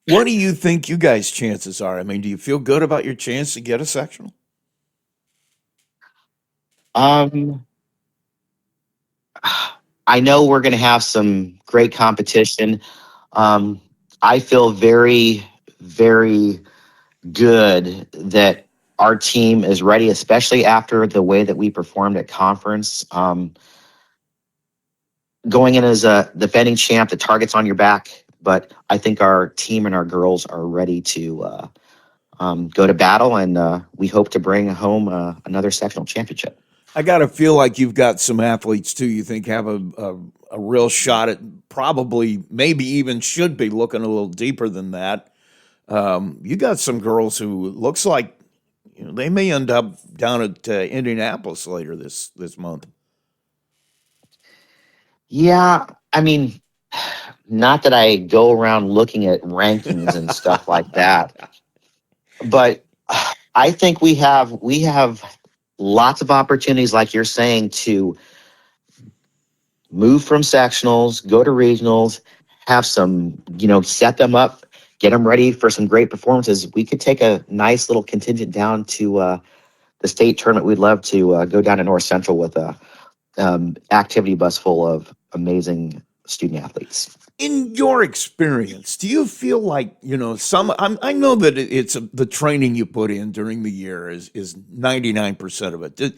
Speaker 1: What do you think you guys' chances are? Do you feel good about your chance to get a sectional?
Speaker 6: I know we're going to have some great competition. I feel very, very good that our team is ready, especially after the way that we performed at conference. Going in as a defending champ, the target's on your back, but I think our team and our girls are ready to go to battle, and we hope to bring home another sectional championship.
Speaker 1: I got to feel like you've got some athletes too you think have a real shot at probably, maybe even should be looking a little deeper than that. You got some girls who looks like they may end up down at Indianapolis later this month.
Speaker 6: Yeah, I mean, not that I go around looking at rankings and stuff like that, but I think we have lots of opportunities, like you're saying, to move from sectionals, go to regionals, have some, set them up, get them ready for some great performances. We could take a nice little contingent down to the state tournament. We'd love to go down to North Central with a activity bus full of amazing student athletes.
Speaker 1: In your experience, do you feel like I know that it's the training you put in during the year is 99% of it.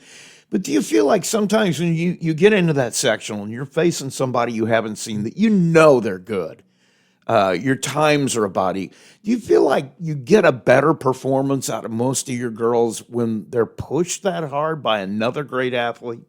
Speaker 1: But do you feel like sometimes when you get into that sectional and you're facing somebody you haven't seen that they're good, your times are about do you feel like you get a better performance out of most of your girls when they're pushed that hard by another great athlete?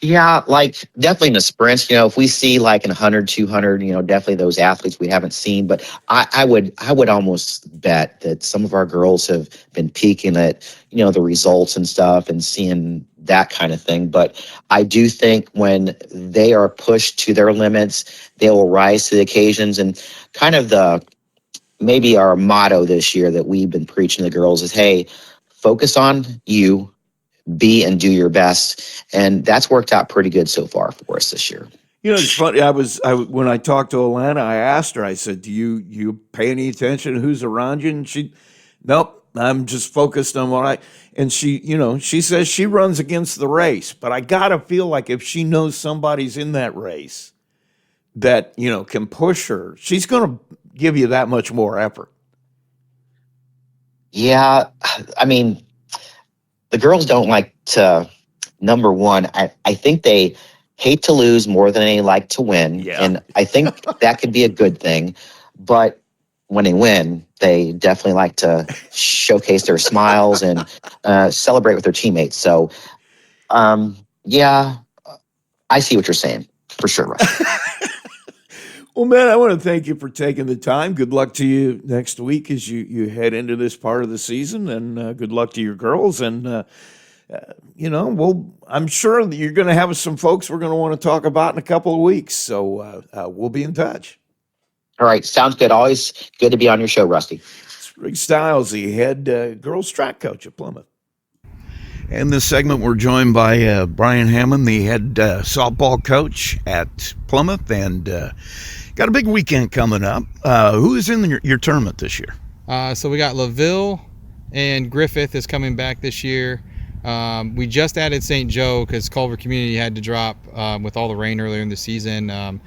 Speaker 6: Yeah, like definitely in the sprints, if we see like in 100, 200, definitely those athletes we haven't seen. But I would almost bet that some of our girls have been peeking at, the results and stuff and seeing that kind of thing. But I do think when they are pushed to their limits, they will rise to the occasions. And kind of maybe our motto this year that we've been preaching to the girls is, hey, focus on you, be and do your best, and that's worked out pretty good so far for us this year.
Speaker 1: It's funny. When I talked to Alana, I asked her. I said, "Do you pay any attention to who's around you?" And she, nope. I'm just focused on what I. And she, she says she runs against the race, but I gotta feel like if she knows somebody's in that race that can push her, she's gonna give you that much more effort.
Speaker 6: Yeah, I mean, the girls don't like to, number one, I think they hate to lose more than they like to win.
Speaker 1: Yeah.
Speaker 6: And I think that could be a good thing. But when they win, they definitely like to showcase their smiles and celebrate with their teammates. So, yeah, I see what you're saying for sure, Russ.
Speaker 1: Well, man, I want to thank you for taking the time. Good luck to you next week as you head into this part of the season, and good luck to your girls. And, I'm sure that you're going to have some folks we're going to want to talk about in a couple of weeks. So we'll be in touch.
Speaker 6: All right. Sounds good. Always good to be on your show, Rusty.
Speaker 1: It's Rick Stiles, the head girls track coach at Plymouth. In this segment, we're joined by Brian Hammond, the head softball coach at Plymouth, and got a big weekend coming up. Who is in your tournament this year?
Speaker 7: So we got LaVille and Griffith is coming back this year. We just added St. Joe because Culver Community had to drop with all the rain earlier in the season.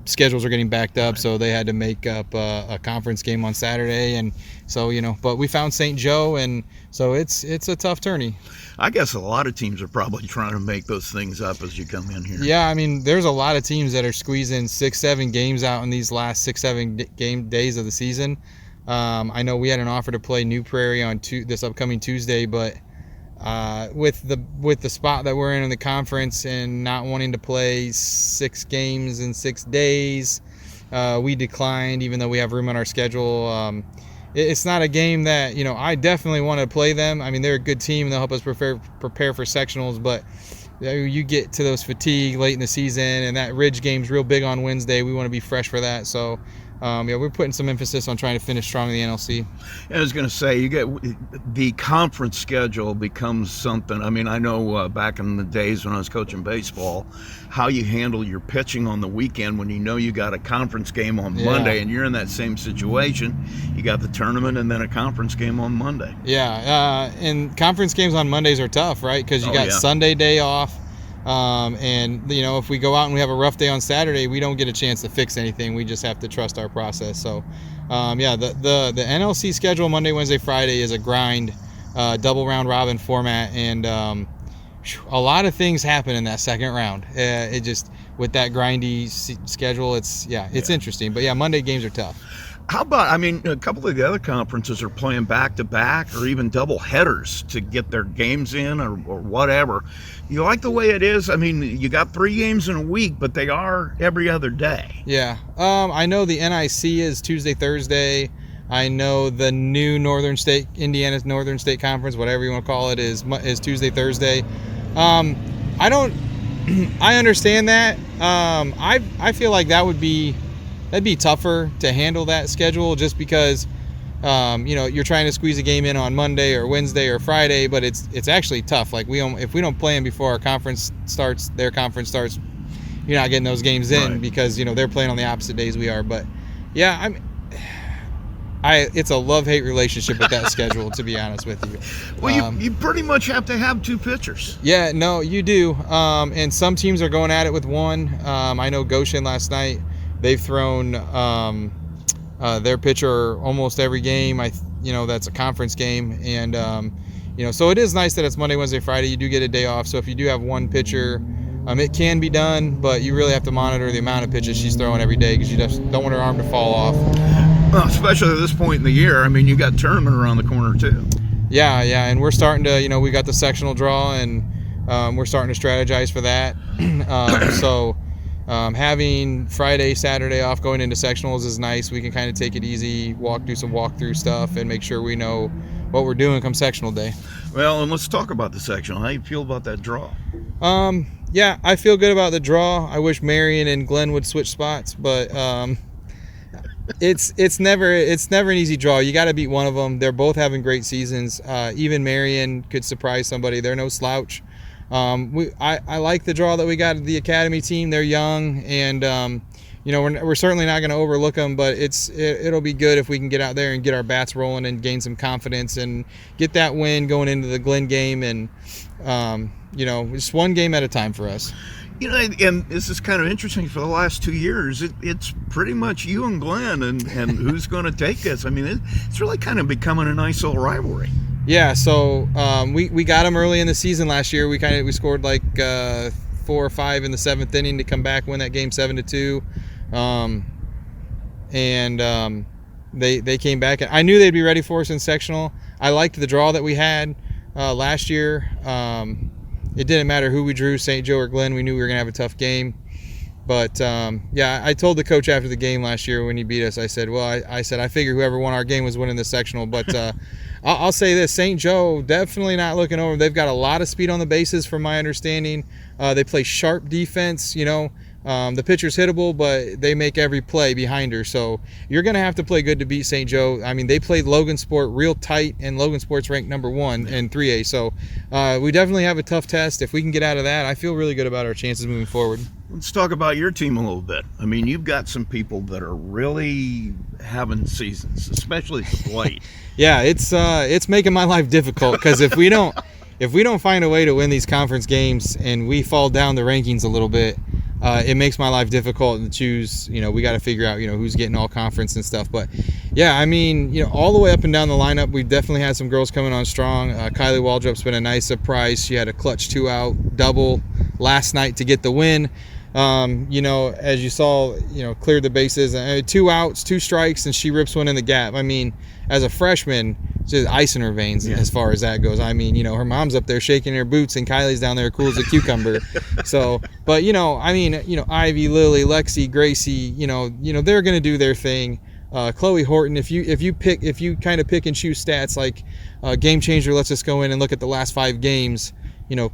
Speaker 7: Schedules are getting backed up, so they had to make up a conference game on Saturday, and so but we found St. Joe, and so it's a tough tourney.
Speaker 5: I guess a lot of teams are probably trying to make those things up as you come in here.
Speaker 7: Yeah, I mean, there's a lot of teams that are squeezing 6-7 games out in these last 6-7 game days of the season. I know we had an offer to play New Prairie on this upcoming Tuesday, but with the spot that we're in the conference and not wanting to play 6 games in 6 days, we declined, even though we have room on our schedule. It's not a game that I definitely want to play them. I mean, they're a good team and they'll help us prepare for sectionals, but you get to those fatigue late in the season, and that Ridge game's real big on Wednesday. We want to be fresh for that, so we're putting some emphasis on trying to finish strong in the NLC.
Speaker 5: I was going to say, you get the conference schedule becomes something. I mean, I know back in the days when I was coaching baseball, how you handle your pitching on the weekend when you got a conference game on Monday, and you're in that same situation. You got the tournament and then a conference game on Monday.
Speaker 7: Yeah, and conference games on Mondays are tough, right? Because you got Sunday day off. And if we go out and we have a rough day on Saturday, we don't get a chance to fix anything. We just have to trust our process. So, the NLC schedule Monday, Wednesday, Friday is a grind, double round robin format, and a lot of things happen in that second round. It just with that grindy schedule, it's interesting. But Monday games are tough.
Speaker 5: How about, I mean, a couple of the other conferences are playing back to back or even double headers to get their games in or whatever. You like the way it is? I mean, you got 3 games in a week, but they are every other day.
Speaker 7: Yeah. I know the NIC is Tuesday, Thursday. I know the new Indiana's Northern State Conference, whatever you want to call it, is Tuesday, Thursday. I understand that. I feel like that'd be tougher to handle that schedule, just because you're trying to squeeze a game in on Monday or Wednesday or Friday, but it's actually tough. Like if we don't play them before our conference starts, their conference starts, you're not getting those games in,
Speaker 5: Right.
Speaker 7: because they're playing on the opposite days we are. But yeah, it's a love-hate relationship with that schedule, to be honest with you.
Speaker 5: Well, you pretty much have to have 2 pitchers.
Speaker 7: Yeah, no, you do. And some teams are going at it with one. I know Goshen last night, they've thrown their pitcher almost every game. That's a conference game. And, so it is nice that it's Monday, Wednesday, Friday. You do get a day off. So if you do have one pitcher, it can be done, but you really have to monitor the amount of pitches she's throwing every day, because you just don't want her arm to fall off.
Speaker 5: Well, especially at this point in the year. I mean, you got tournament around the corner too.
Speaker 7: Yeah, and we're starting to, we got the sectional draw, and we're starting to strategize for that. So having Friday, Saturday off going into sectionals is nice. We can kind of take it easy, do some walkthrough stuff, and make sure we know what we're doing come sectional day.
Speaker 5: Well, and let's talk about the sectional. How you feel about that draw?
Speaker 7: Yeah, I feel good about the draw. I wish Marion and Glenn would switch spots, but it's never an easy draw. You got to beat one of them. They're both having great seasons. Even Marion could surprise somebody. They're no slouch. I like the draw that we got at the academy team. They're young, and we're certainly not going to overlook them. But it'll be good if we can get out there and get our bats rolling and gain some confidence and get that win going into the Glenn game. And just one game at a time for us.
Speaker 5: And this is kind of interesting. For the last 2 years, it's pretty much you and Glenn, and who's going to take this. I mean, it's really kind of becoming a nice little rivalry.
Speaker 7: Yeah, so we got them early in the season last year. We scored like 4 or 5 in the 7th inning to come back, win that game 7-2, and they came back. And I knew they'd be ready for us in sectional. I liked the draw that we had last year. It didn't matter who we drew, St. Joe or Glenn. We knew we were gonna have a tough game. But I told the coach after the game last year when he beat us, I said, I figure whoever won our game was winning the sectional. But I'll say this, St. Joe, definitely not looking over. They've got a lot of speed on the bases from my understanding. They play sharp defense, the pitcher's hittable, but they make every play behind her. So you're going to have to play good to beat St. Joe. I mean, they played Logansport real tight, and Logansport's ranked number 1 in 3A. So we definitely have a tough test. If we can get out of that, I feel really good about our chances moving forward.
Speaker 5: Let's talk about your team a little bit. I mean, you've got some people that are really having seasons, especially at the plate.
Speaker 7: Yeah, it's making my life difficult, because if we don't find a way to win these conference games and we fall down the rankings a little bit, it makes my life difficult to choose. We got to figure out who's getting all conference and stuff. But yeah, I mean, all the way up and down the lineup, we've definitely had some girls coming on strong. Kylie Waldrop's been a nice surprise. She had a clutch 2-out double last night to get the win. As you saw, cleared the bases, 2 outs, 2 strikes, and she rips one in the gap. I mean, as a freshman, just ice in her veins as far as that goes. I mean, her mom's up there shaking her boots, and Kylie's down there cool as a cucumber. So, but Ivy, Lily, Lexi, Gracie, they're gonna do their thing. Chloe Horton, if you kind of pick and choose stats like Game Changer lets us go in and look at the last 5 games.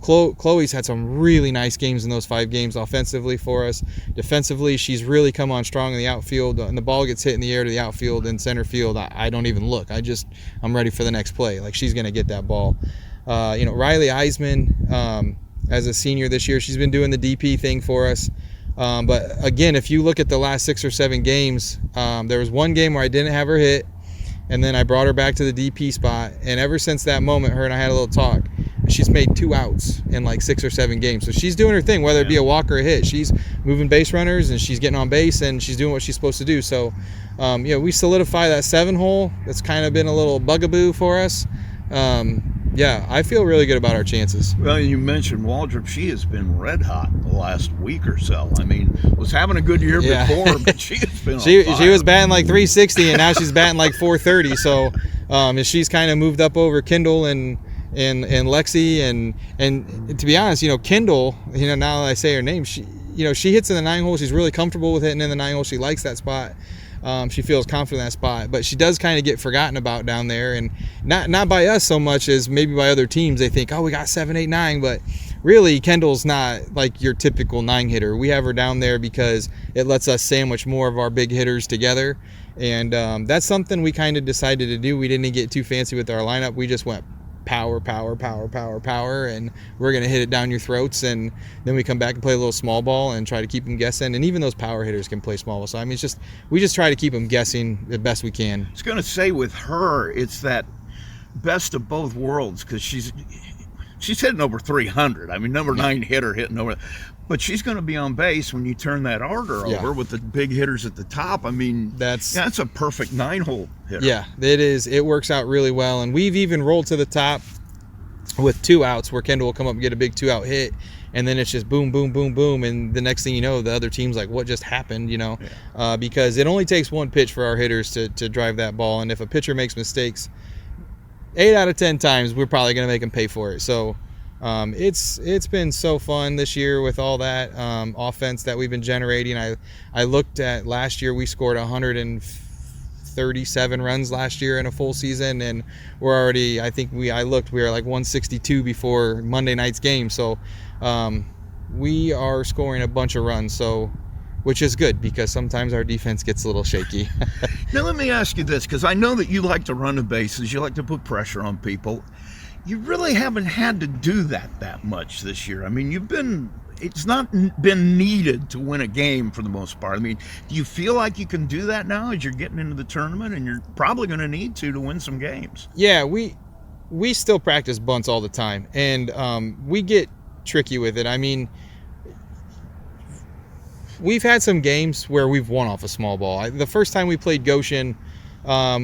Speaker 7: Chloe's had some really nice games in those 5 games offensively for us. Defensively, she's really come on strong in the outfield, and the ball gets hit in the air to the outfield and center field. I don't even look. I'm ready for the next play. Like, she's going to get that ball. Riley Eisman, as a senior this year, she's been doing the DP thing for us. But again, if you look at the last 6 or 7 games, there was one game where I didn't have her hit, and then I brought her back to the DP spot. And ever since that moment, her and I had a little talk. She's made 2 outs in like 6 or 7 games. So she's doing her thing, whether it be a walk or a hit. She's moving base runners, and she's getting on base, and she's doing what she's supposed to do. So, we solidify that 7 hole. That's kind of been a little bugaboo for us. Yeah, I feel really good about our chances.
Speaker 5: Well, you mentioned Waldrop. She has been red hot the last week or so. I mean, was having a good year
Speaker 7: Yeah.
Speaker 5: before, but she has been
Speaker 7: She
Speaker 5: on fire.
Speaker 7: was batting like 360, and now she's batting like 430. So she's kind of moved up over Kendall and Lexi, and to be honest, Kendall, now that I say her name, she hits in the 9 hole. She's really comfortable with hitting in the 9 hole. She likes that spot. She feels confident in that spot, but she does kind of get forgotten about down there, and not by us so much as maybe by other teams. They think, oh, we got 7, 8, 9, but really Kendall's not like your typical 9 hitter. We have her down there because it lets us sandwich more of our big hitters together, and that's something we kind of decided to do. We didn't get too fancy with our lineup. We just went power, and we're going to hit it down your throats, and then we come back and play a little small ball and try to keep them guessing. And even those power hitters can play small ball. So I mean, we just try to keep them guessing the best we can.
Speaker 5: I was going to say with her, it's that best of both worlds, because she's hitting over 300. I mean, number 9 hitter hitting over, but she's going to be on base when you turn that order over with the big hitters at the top. I mean, that's a perfect 9-hole hitter.
Speaker 7: Yeah, it is. It works out really well, and we've even rolled to the top with 2 outs where Kendall will come up and get a big 2-out hit, and then it's just boom, boom, boom, boom, and the next thing you know, the other team's like, what just happened, because it only takes 1 pitch for our hitters to drive that ball, and if a pitcher makes mistakes, 8 out of 10 times, we're probably going to make them pay for it. So it's been so fun this year with all that offense that we've been generating. I looked at last year, we scored 137 runs last year in a full season, and we're already, I looked, we were like 162 before Monday night's game. So we are scoring a bunch of runs, so which is good because sometimes our defense gets a little shaky.
Speaker 5: Now let me ask you this, because I know that you like to run the bases, you like to put pressure on people. You really haven't had to do that much this year. I mean, it's not been needed to win a game for the most part. I mean, do you feel like you can do that now as you're getting into the tournament, and you're probably going to need to win some games?
Speaker 7: Yeah, we still practice bunts all the time, and we get tricky with it. I mean, we've had some games where we've won off a small ball. The first time we played Goshen,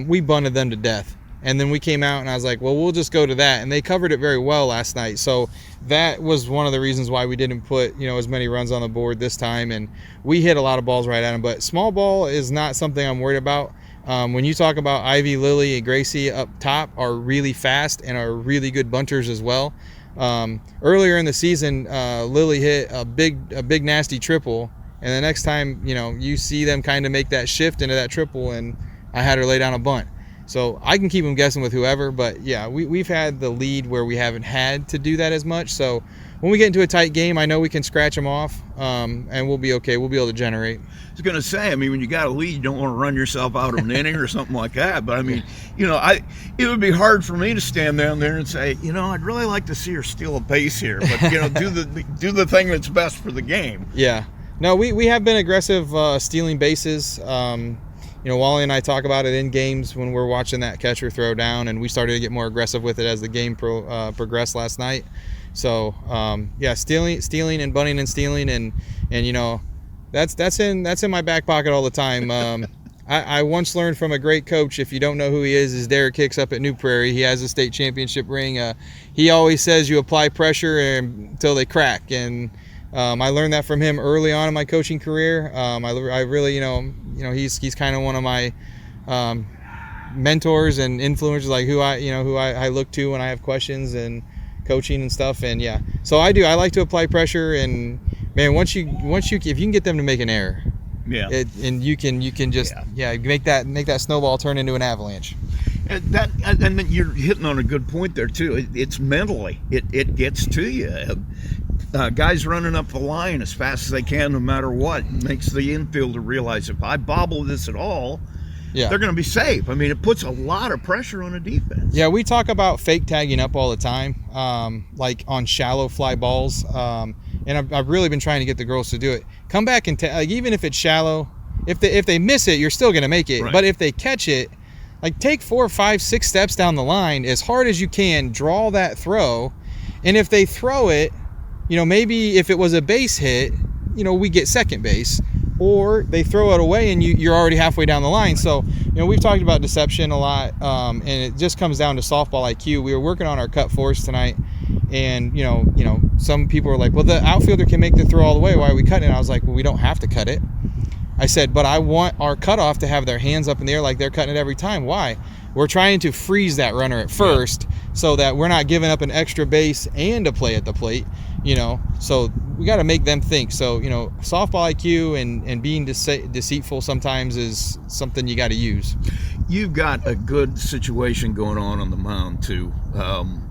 Speaker 7: we bunted them to death. And then we came out and I was like, well, we'll just go to that. And they covered it very well last night. So that was one of the reasons why we didn't put, as many runs on the board this time. And we hit a lot of balls right at them. But small ball is not something I'm worried about. When you talk about Ivy, Lily, and Gracie up top are really fast and are really good bunters as well. Earlier in the season, Lily hit a big nasty triple. And the next time, you see them kind of make that shift into that triple, and I had her lay down a bunt. So I can keep them guessing with whoever, but yeah, we've had the lead where we haven't had to do that as much. So when we get into a tight game, I know we can scratch them off, and we'll be okay. We'll be able to generate.
Speaker 5: I was going to say, I mean, when you got a lead, you don't want to run yourself out of an inning or something like that. But I mean, it would be hard for me to stand down there and say, I'd really like to see her steal a base here, but do the thing that's best for the game.
Speaker 7: Yeah. No, we have been aggressive stealing bases. Wally and I talk about it in games when we're watching that catcher throw down, and we started to get more aggressive with it as the game progressed last night. So stealing and bunting and stealing, and that's in my back pocket all the time. I once learned from a great coach, if you don't know who he is Derek Hicks up at New Prairie. He has a state championship ring. He always says you apply pressure until they crack, and I learned that from him early on in my coaching career. I really, he's kind of one of my mentors and influencers, like who I look to when I have questions and coaching and stuff. And yeah, so I like to apply pressure, and man, once you if you can get them to make an error, and you can just make that snowball turn into an avalanche.
Speaker 5: And then you're hitting on a good point there too. It's mentally, it gets to you. Guys running up the line as fast as they can, no matter what, makes the infielder realize if I bobble this at all, they're going to be safe. I mean, it puts a lot of pressure on a defense.
Speaker 7: Yeah, we talk about fake tagging up all the time, like on shallow fly balls, and I've really been trying to get the girls to do it. Come back and even if it's shallow, if they miss it, you're still going to make it. Right. But if they catch it, like take 4, 5, 6 steps down the line as hard as you can, draw that throw, and if they throw it, maybe if it was a base hit, we get second base, or they throw it away and you're already halfway down the line. So, we've talked about deception a lot, and it just comes down to softball IQ. We were working on our cut force tonight, and some people are like, well, the outfielder can make the throw all the way. Why are we cutting it? I was like, well, we don't have to cut it. I said, but I want our cutoff to have their hands up in the air like they're cutting it every time. Why? We're trying to freeze that runner at first so that we're not giving up an extra base and a play at the plate, So we got to make them think. So, softball IQ and being deceitful sometimes is something you got to use.
Speaker 5: You've got a good situation going on the mound, too.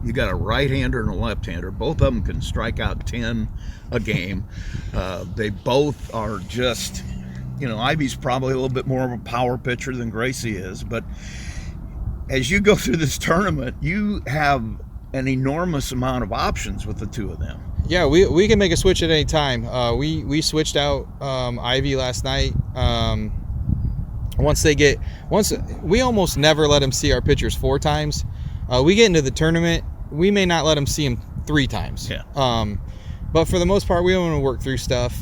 Speaker 5: You got a right-hander and a left-hander. Both of them can strike out 10 a game. They both are just, Ivy's probably a little bit more of a power pitcher than Gracie is, but as you go through this tournament, you have an enormous amount of options with the two of them.
Speaker 7: Yeah, we can make a switch at any time. We switched out Ivy last night. We almost never let them see our pitchers 4 times. We get into the tournament, we may not let them see them 3 times.
Speaker 5: Yeah.
Speaker 7: But for the most part, we want to work through stuff.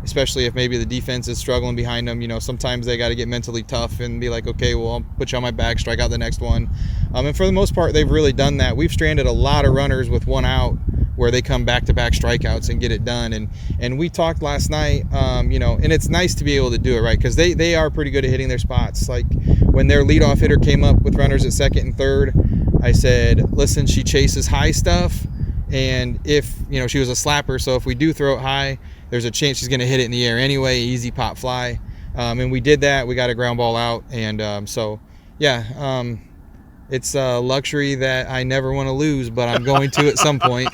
Speaker 7: Especially if maybe the defense is struggling behind them. Sometimes they got to get mentally tough and be like, okay, well, I'll put you on my back, strike out the next one. And for the most part, they've really done that. We've stranded a lot of runners with 1 out where they come back-to-back strikeouts and get it done. And we talked last night, and it's nice to be able to do it, right? Because they are pretty good at hitting their spots. Like when their leadoff hitter came up with runners at second and third, I said, listen, she chases high stuff. And if, she was a slapper, so if we do throw it high, there's a chance she's going to hit it in the air anyway, easy pop fly. And we did that. We got a ground ball out. And it's a luxury that I never want to lose, but I'm going to at some point.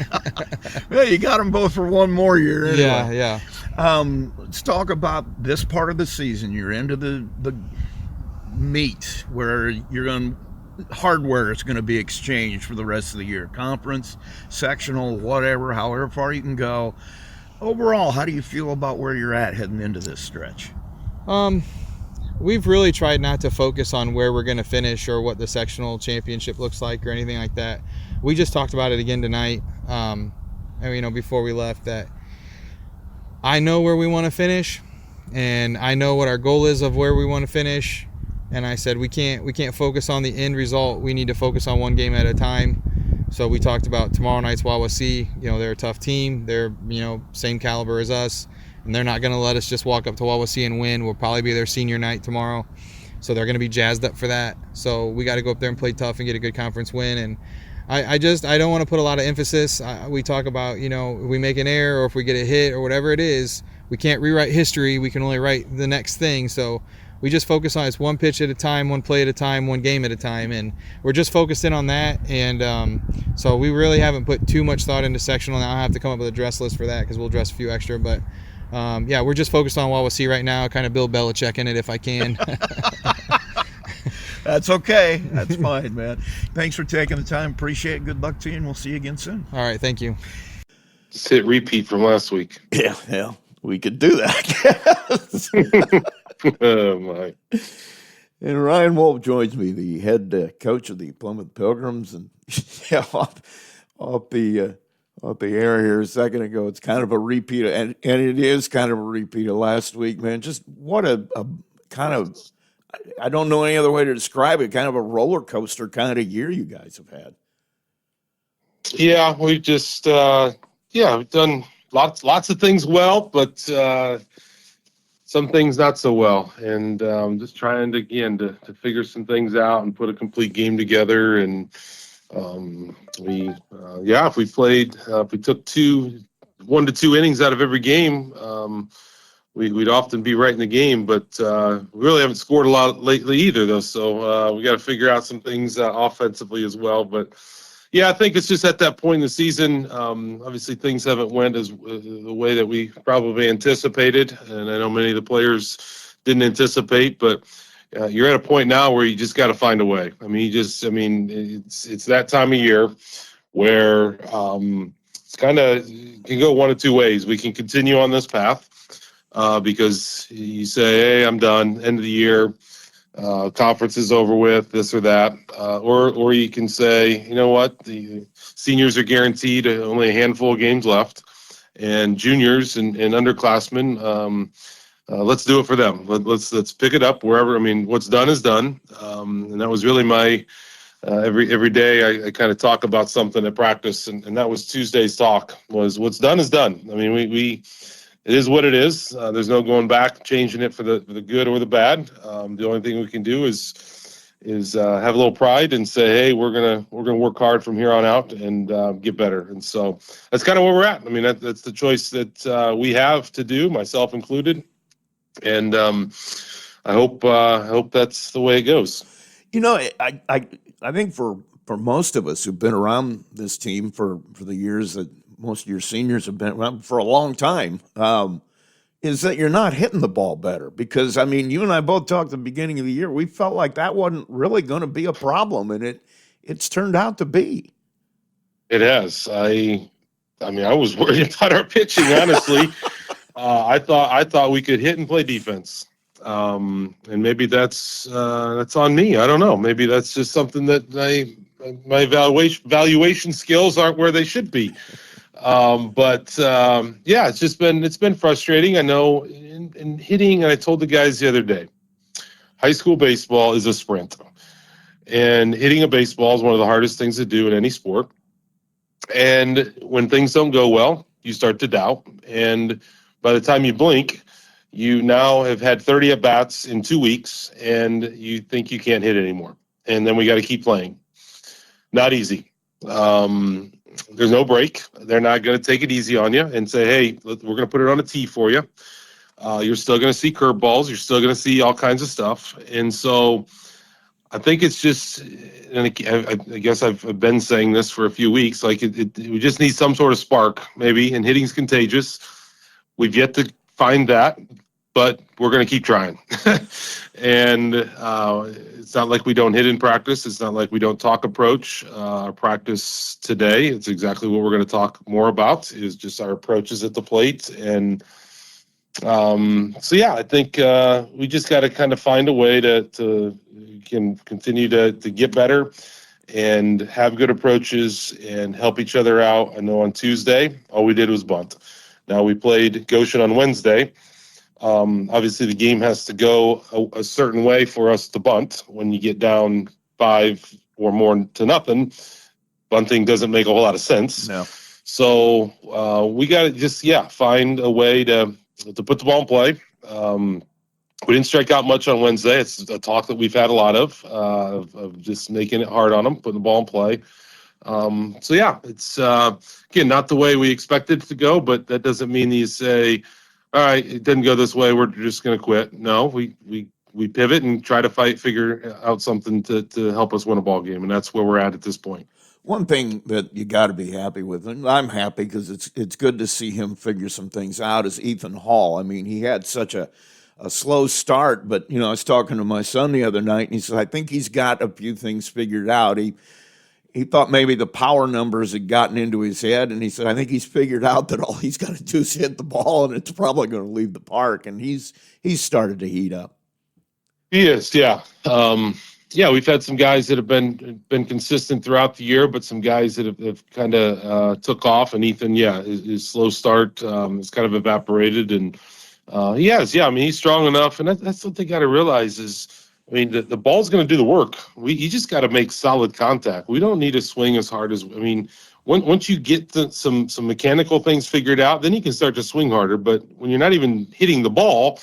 Speaker 5: Well, you got them both for 1 more year anyway.
Speaker 7: Yeah.
Speaker 5: Let's talk about this part of the season. You're into the meat where hardware is going to be exchanged for the rest of the year. Conference, sectional, whatever, however far you can go. Overall, how do you feel about where you're at heading into this stretch?
Speaker 7: We've really tried not to focus on where we're going to finish or what the sectional championship looks like or anything like that. We just talked about it again tonight, before we left, that I know where we want to finish, and I know what our goal is of where we want to finish. And I said we can't focus on the end result. We need to focus on one game at a time. So we talked about tomorrow night's Wawasee. They're a tough team. They're same caliber as us, and they're not going to let us just walk up to Wawasee and win. We'll probably be their senior night tomorrow, so they're going to be jazzed up for that. So we got to go up there and play tough and get a good conference win. And I don't want to put a lot of emphasis. We talk about if we make an error or if we get a hit or whatever it is, we can't rewrite history. We can only write the next thing. So we just focus on it's one pitch at a time, one play at a time, one game at a time, and we're just focused in on that. And so we really haven't put too much thought into sectional. Now I have to come up with a dress list for that because we'll dress a few extra. But we're just focused on Wawasee right now, kind of Bill Belichick in it if I can.
Speaker 5: That's okay. That's fine, man. Thanks for taking the time. Appreciate it. Good luck to you, and we'll see you again soon.
Speaker 7: All right, thank you.
Speaker 8: Just hit repeat from last week.
Speaker 1: Yeah, we could do that.
Speaker 8: Oh my!
Speaker 1: And Ryan Wolf joins me, the head coach of the Plymouth Pilgrims, and off the air here a second ago. It's kind of a repeat, and it is kind of a repeat of last week, man. Just what a kind of, I don't know any other way to describe it. Kind of a roller coaster kind of year you guys have had.
Speaker 8: Yeah, we just we've done lots of things well, but some things not so well, and just trying to figure some things out and put a complete game together. And if we took 1 to 2 innings out of every game, we'd often be right in the game. But we really haven't scored a lot lately either, though. So we got to figure out some things offensively as well. But yeah, I think it's just at that point in the season. Obviously, things haven't went as the way that we probably anticipated, and I know many of the players didn't anticipate. But you're at a point now where you just got to find a way. It's that time of year where it's kind of can go 1 of 2 ways. We can continue on this path because you say, "Hey, I'm done. End of the year." Conference is over with, this or that, or you can say, you know what, the seniors are guaranteed only a handful of games left, and juniors and underclassmen let's do it for them. Let's pick it up wherever. I mean, what's done is done, and that was really my every day. I kind of talk about something at practice, and that was Tuesday's talk. Was what's done is done. I mean, we it is what it is. There's no going back, changing it for the good or the bad. The only thing we can do is have a little pride and say, hey, we're gonna work hard from here on out and get better. And so that's kind of where we're at. I mean, that's the choice that we have to do, myself included. And I hope that's the way it goes.
Speaker 1: You know, I think for most of us who've been around this team for the years that most of your seniors have been around for a long time, is that you're not hitting the ball better. Because, I mean, you and I both talked at the beginning of the year, we felt like that wasn't really going to be a problem, and it's turned out to be.
Speaker 8: It has. I mean, I was worried about our pitching, honestly. I thought we could hit and play defense. And maybe that's on me. I don't know. Maybe that's just something that my valuation skills aren't where they should be. But yeah, it's been frustrating. I know in hitting, and I told the guys the other day, high school baseball is a sprint, and hitting a baseball is one of the hardest things to do in any sport. And when things don't go well, you start to doubt, and by the time you blink, you now have had 30 at-bats in 2 weeks, and you think you can't hit anymore. And then we got to keep playing. Not easy. There's no break. They're not going to take it easy on you and say, hey, we're going to put it on a tee for you. You're still going to see curveballs. You're still going to see all kinds of stuff. And so I think it's just, and I guess I've been saying this for a few weeks, like we just need some sort of spark maybe, and hitting's contagious. We've yet to find that, but we're going to keep trying. And it's not like we don't hit in practice. It's not like we don't talk approach. Our practice today, it's exactly what we're going to talk more about, is just our approaches at the plate. And so, yeah, I think we just got to kind of find a way to can continue to get better and have good approaches and help each other out. I know on Tuesday, all we did was bunt. Now we played Goshen on Wednesday. Obviously, the game has to go a certain way for us to bunt. When you get down 5 or more to nothing, bunting doesn't make a whole lot of sense.
Speaker 1: No.
Speaker 8: So we got to just, find a way to put the ball in play. We didn't strike out much on Wednesday. It's a talk that we've had a lot of just making it hard on them, putting the ball in play. So, yeah, it's, again, not the way we expected it to go, but that doesn't mean you say, all right, it didn't go this way, we're just going to quit. No, we pivot and try to figure out something to help us win a ball game, and that's where we're at this point.
Speaker 1: One thing that you got to be happy with, and I'm happy because it's good to see him figure some things out, is Ethan Hall. I mean, he had such a slow start, but, I was talking to my son the other night, and he said, I think he's got a few things figured out. He thought maybe the power numbers had gotten into his head, and he said, I think he's figured out that all he's got to do is hit the ball, and it's probably going to leave the park, and he's started to heat up.
Speaker 8: He is, yeah. We've had some guys that have been consistent throughout the year, but some guys that have kind of took off, and Ethan, his slow start has kind of evaporated, and he has, I mean, he's strong enough, and that's what they got to realize is, I mean, the ball's going to do the work. You just got to make solid contact. We don't need to swing as hard as, I mean, once you get some mechanical things figured out, then you can start to swing harder. But when you're not even hitting the ball,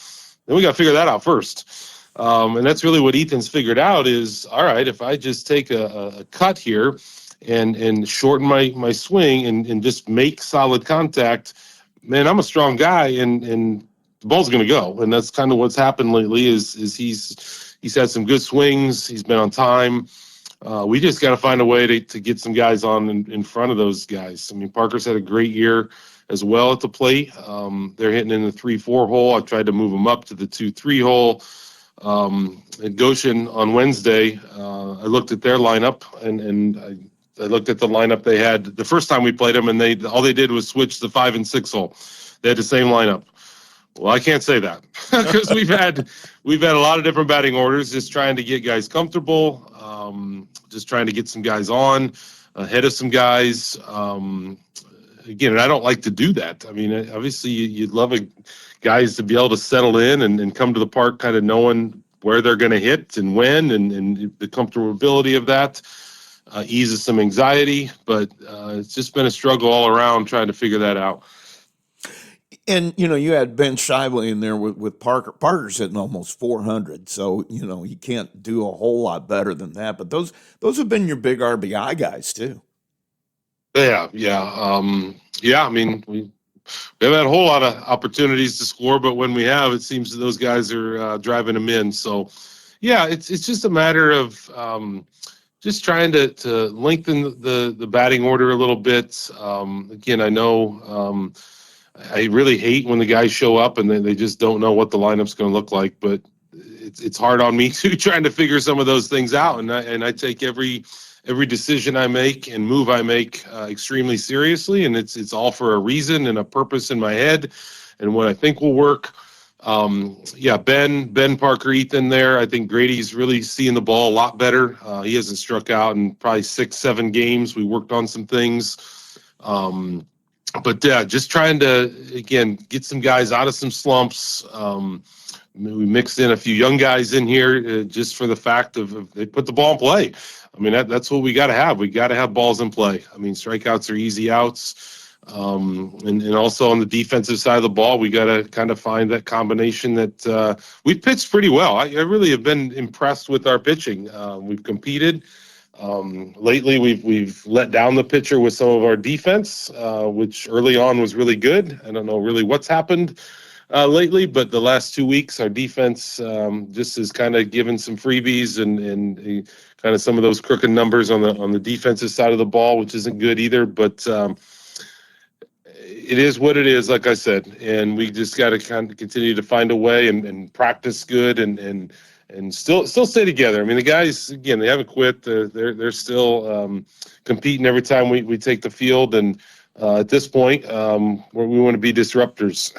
Speaker 8: then we got to figure that out first. And that's really what Ethan's figured out is, all right, if I just take a cut here and shorten my swing and just make solid contact, man, I'm a strong guy and the ball's going to go. And that's kind of what's happened lately is he's had some good swings. He's been on time. We just got to find a way to get some guys on in front of those guys. I mean, Parker's had a great year as well at the plate. They're hitting in the 3-4 hole. I tried to move them up to the 2-3 hole. At Goshen on Wednesday, I looked at their lineup and I looked at the lineup they had the first time we played them, and all they did was switch the 5 and 6 hole. They had the same lineup. Well, I can't say that because we've had a lot of different batting orders, just trying to get guys comfortable, just trying to get some guys on ahead of some guys. Again, and I don't like to do that. I mean, obviously you'd love a guys to be able to settle in and come to the park kind of knowing where they're going to hit and when, and the comfortability of that eases some anxiety. But it's just been a struggle all around trying to figure that out.
Speaker 1: And you had Ben Shively in there with Parker. Parker's hitting almost 400, so he can't do a whole lot better than that. But those have been your big RBI guys too.
Speaker 8: Yeah. I mean, we haven't had a whole lot of opportunities to score, but when we have, it seems that those guys are driving them in. So, yeah, it's just a matter of just trying to lengthen the batting order a little bit. Again, I know I really hate when the guys show up and they just don't know what the lineup's going to look like, but it's hard on me too, trying to figure some of those things out. And I take every decision I make and move I make extremely seriously, and it's all for a reason and a purpose in my head and what I think will work. Ben Parker, Ethan there. I think Grady's really seeing the ball a lot better. He hasn't struck out in probably 6-7 games. We worked on some things. But just trying to, again, get some guys out of some slumps. We mixed in a few young guys in here just for the fact of they put the ball in play. I mean, that's what we got to have. We got to have balls in play. I mean, strikeouts are easy outs. And also on the defensive side of the ball, we got to kind of find that combination that we've pitched pretty well. I really have been impressed with our pitching. We've competed. Lately, we've let down the pitcher with some of our defense, which early on was really good. I don't know really what's happened lately, but the last 2 weeks, our defense just has kind of given some freebies and kind of some of those crooked numbers on the defensive side of the ball, which isn't good either. But it is what it is, like I said, and we just got to kind of continue to find a way and practice good and still stay together. I mean, the guys, again, they haven't quit. They're still competing every time we take the field. And at this point, we want to be disruptors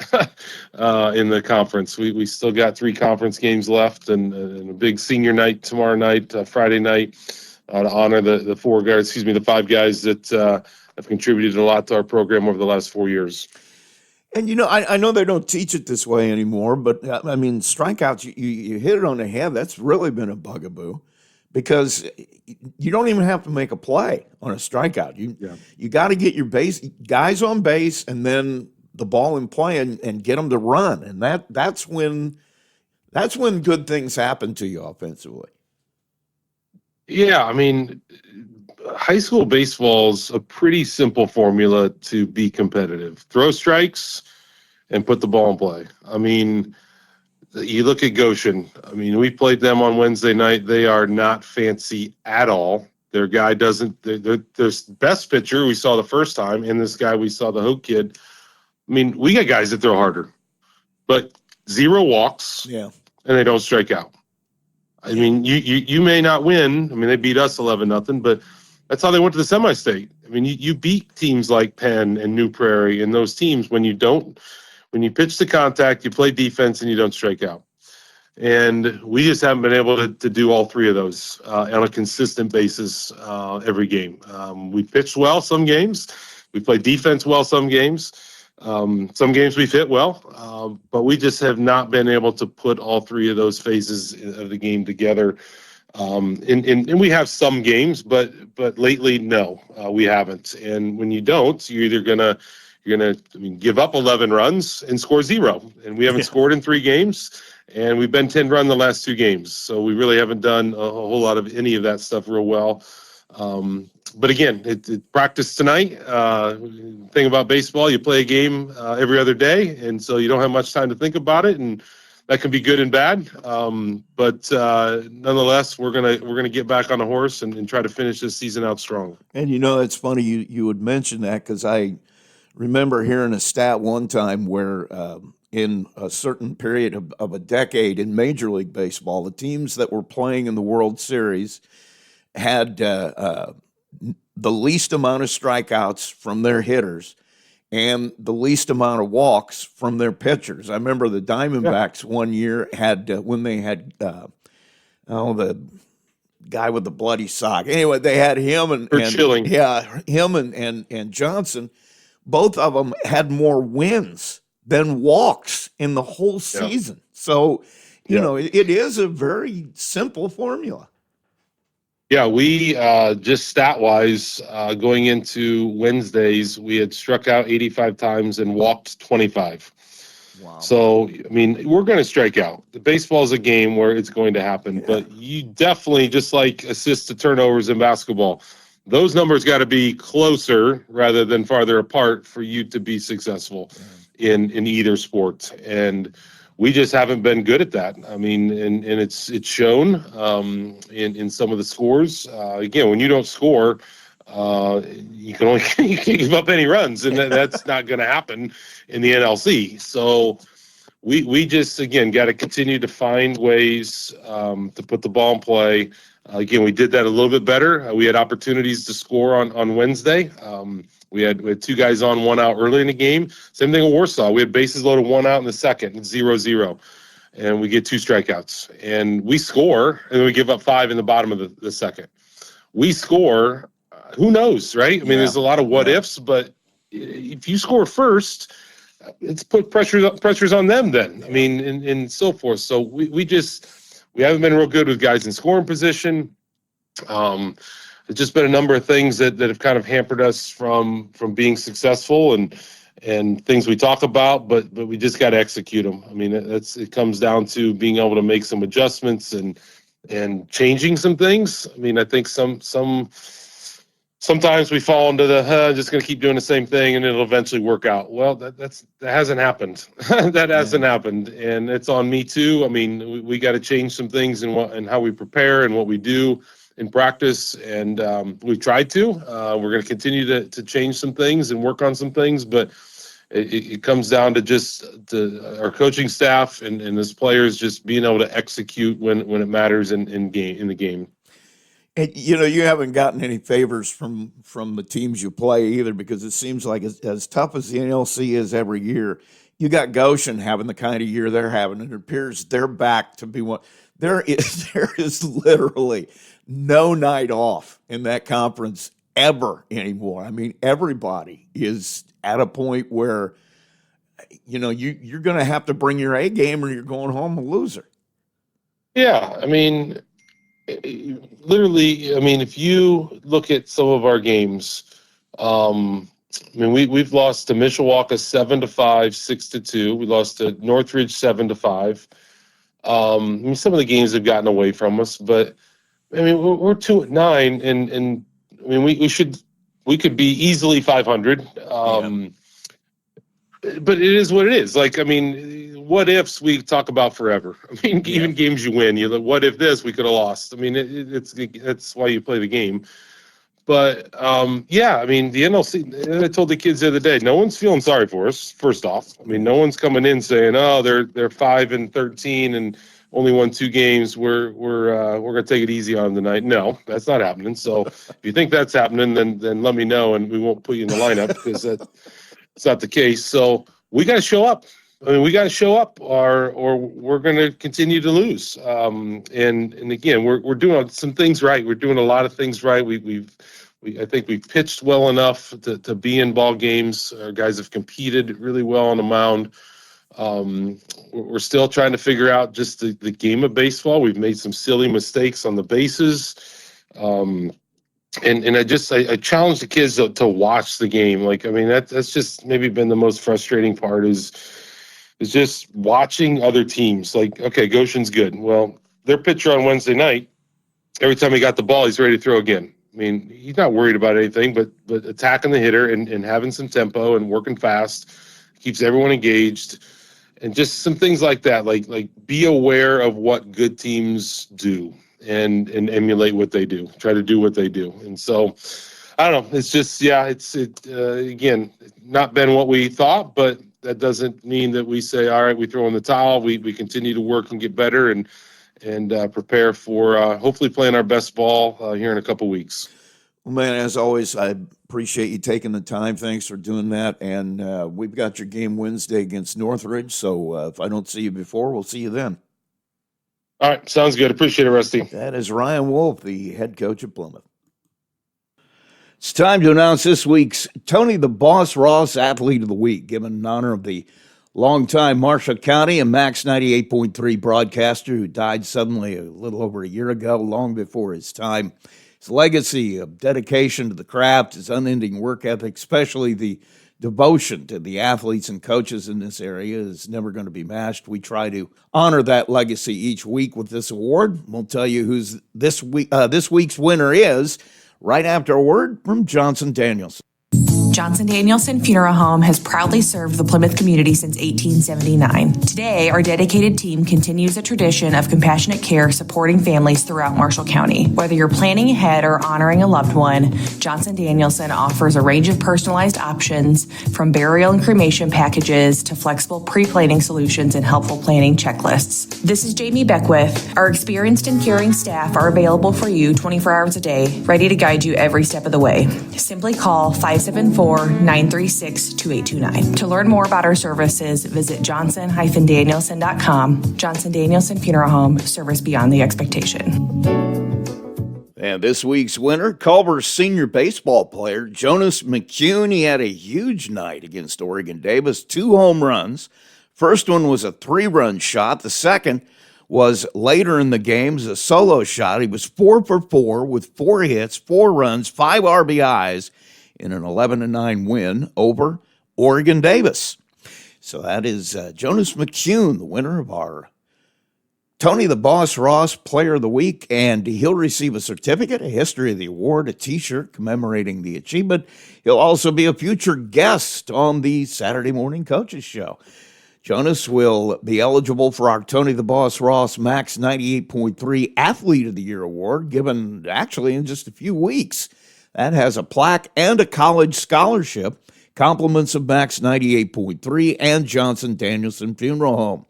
Speaker 8: in the conference. We still got 3 conference games left and a big senior night tomorrow night, Friday night, to honor the 5 guys that have contributed a lot to our program over the last 4 years.
Speaker 1: And I know they don't teach it this way anymore, but I mean, strikeouts, you hit it on the head. That's really been a bugaboo because you don't even have to make a play on a strikeout. You got to get your guys on base and then the ball in play and get them to run. And that's when good things happen to you offensively.
Speaker 8: Yeah, I mean, high school baseball's a pretty simple formula to be competitive. Throw strikes and put the ball in play. I mean, you look at Goshen. I mean, we played them on Wednesday night. They are not fancy at all. Their guy doesn't – their best pitcher we saw the first time, and this guy we saw, the Hoke kid. I mean, we got guys that throw harder. But 0 walks, and they don't strike out. I mean, you may not win. I mean, they beat us 11-0, but that's how they went to the semi-state. I mean, you beat teams like Penn and New Prairie and those teams when you pitch to contact, you play defense, and you don't strike out. And we just haven't been able to do all 3 of those on a consistent basis every game. We pitched well some games. We played defense well some games. Some games we've hit well, but we just have not been able to put all 3 of those phases of the game together. And we have some games, but lately, no, we haven't. And when you don't, you're either gonna give up 11 runs and score 0. And we haven't scored in 3 games, and we've been 10-run the last 2 games. So we really haven't done a whole lot of any of that stuff real well. But again, it practice tonight. Thing about baseball, you play a game every other day, and so you don't have much time to think about it, and that can be good and bad. But nonetheless, we're gonna get back on the horse and try to finish this season out strong.
Speaker 1: And it's funny you would mention that because I remember hearing a stat one time where in a certain period of a decade in Major League Baseball, the teams that were playing in the World Series had the least amount of strikeouts from their hitters and the least amount of walks from their pitchers. I remember the Diamondbacks one year had when they had the guy with the bloody sock. Anyway, they had him and Johnson. Both of them had more wins than walks in the whole season. So, you know, it is a very simple formula.
Speaker 8: Yeah, we just stat wise, going into Wednesdays, we had struck out 85 times and walked 25.
Speaker 1: Wow.
Speaker 8: So, I mean, we're going to strike out. The baseball is a game where it's going to happen, but you definitely, just like assists to turnovers in basketball, those numbers got to be closer rather than farther apart for you to be successful in either sport. And we just haven't been good at that. I mean, and it's shown in some of the scores. Again, when you don't score, you can only you can't give up any runs, and that's not going to happen in the NLC. So we just, again, got to continue to find ways to put the ball in play. Again, we did that a little bit better. We had opportunities to score on Wednesday. We had two guys on, one out early in the game. Same thing in Warsaw. We had bases loaded, one out in the second, 0-0. And we get 2 strikeouts. And we score, and then we give up 5 in the bottom of the second. We score, who knows, right? I mean, there's a lot of what ifs, but if you score first, it's put pressures on them then. I mean, and so forth. So we haven't been real good with guys in scoring position. It's just been a number of things that have kind of hampered us from being successful, and things we talk about, but we just got to execute them. I mean, it comes down to being able to make some adjustments and changing some things. I mean, I think sometimes we fall into the just going to keep doing the same thing and it'll eventually work out. Well, that hasn't happened. That hasn't happened, and it's on me too. I mean, we got to change some things in how we prepare and what we do in practice, and we've tried to. We're going to continue to change some things and work on some things, but it comes down to just our coaching staff and as players just being able to execute when it matters in the game.
Speaker 1: And, you know, you haven't gotten any favors from the teams you play either, because it seems like as tough as the NLC is every year, you got Goshen having the kind of year they're having, and it appears they're back to be one. There is literally no night off in that conference ever anymore. I mean, everybody is at a point where, you know, you're going to have to bring your A game or you're going home a loser.
Speaker 8: Yeah, I mean, literally, I mean, if you look at some of our games, I mean, we've lost to Mishawaka 7-5, 6-2. We lost to Northridge 7-5. I mean, some of the games have gotten away from us, but I mean, we're 2-9, and I mean, we could be easily 500. But it is what it is. Like, I mean, what ifs we talk about forever. I mean, even games you win, you're like, what if this? We could have lost. I mean, that's why you play the game. But yeah, I mean, the NLC. I told the kids the other day, no one's feeling sorry for us. First off, I mean, no one's coming in saying, oh, they're 5-13 and only won 2 games. We're gonna take it easy on them tonight. No, that's not happening. So if you think that's happening, then let me know, and we won't put you in the lineup because that's not the case. So we got to show up. I mean, we got to show up, or we're going to continue to lose. And again, we're doing some things right. We're doing a lot of things right. I think we pitched well enough to be in ball games. Our guys have competed really well on the mound. We're still trying to figure out just the game of baseball. We've made some silly mistakes on the bases. And I challenge the kids to watch the game. Like, I mean, that's just maybe been the most frustrating part is just watching other teams. Like, okay, Goshen's good. Well, their pitcher on Wednesday night, every time he got the ball, he's ready to throw again. I mean, he's not worried about anything, but attacking the hitter and having some tempo and working fast keeps everyone engaged. And just some things like that, like be aware of what good teams do and emulate what they do. Try to do what they do. And so, I don't know. It's just, again, not been what we thought, but that doesn't mean that we say, all right, we throw in the towel. We continue to work and get better and prepare for hopefully playing our best ball here in a couple weeks.
Speaker 1: Well, man, as always, I appreciate you taking the time. Thanks for doing that. And we've got your game Wednesday against Northridge. So if I don't see you before, we'll see you then.
Speaker 8: All right. Sounds good. Appreciate it, Rusty.
Speaker 1: That is Ryan Wolf, the head coach of Plymouth. It's time to announce this week's Tony the Boss Ross Athlete of the Week, given in honor of the longtime Marshall County and Max 98.3 broadcaster who died suddenly a little over a year ago, long before his time. His legacy of dedication to the craft, his unending work ethic, especially the devotion to the athletes and coaches in this area, is never going to be matched. We try to honor that legacy each week with this award. We'll tell you who's this week's winner is right after a word from Johnson Danielson.
Speaker 9: Johnson Danielson Funeral Home has proudly served the Plymouth community since 1879. Today, our dedicated team continues a tradition of compassionate care supporting families throughout Marshall County. Whether you're planning ahead or honoring a loved one, Johnson Danielson offers a range of personalized options from burial and cremation packages to flexible pre-planning solutions and helpful planning checklists. This is Jamie Beckwith. Our experienced and caring staff are available for you 24 hours a day, ready to guide you every step of the way. Simply call 574-936-2829. To learn more about our services, visit johnson-danielson.com. Johnson Danielson Funeral Home, service beyond the expectation.
Speaker 1: And this week's winner, Culver's senior baseball player, Jonas McCune. He had a huge night against Oregon Davis, 2 home runs. First one was a 3-run shot. The second was later in the game as a solo shot. He was 4 for 4 with 4 hits, 4 runs, 5 RBIs in an 11-9 win over Oregon Davis. So that is Jonas McCune, the winner of our Tony the Boss Ross Player of the Week, and he'll receive a certificate, a history of the award, a T-shirt commemorating the achievement. He'll also be a future guest on the Saturday Morning Coaches Show. Jonas will be eligible for our Tony the Boss Ross Max 98.3 Athlete of the Year award, given actually in just a few weeks. That has a plaque and a college scholarship, compliments of Max 98.3 and Johnson Danielson Funeral Home.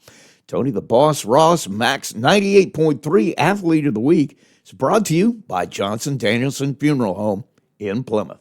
Speaker 1: Tony the Boss Ross Max 98.3 Athlete of the Week is brought to you by Johnson Danielson Funeral Home in Plymouth.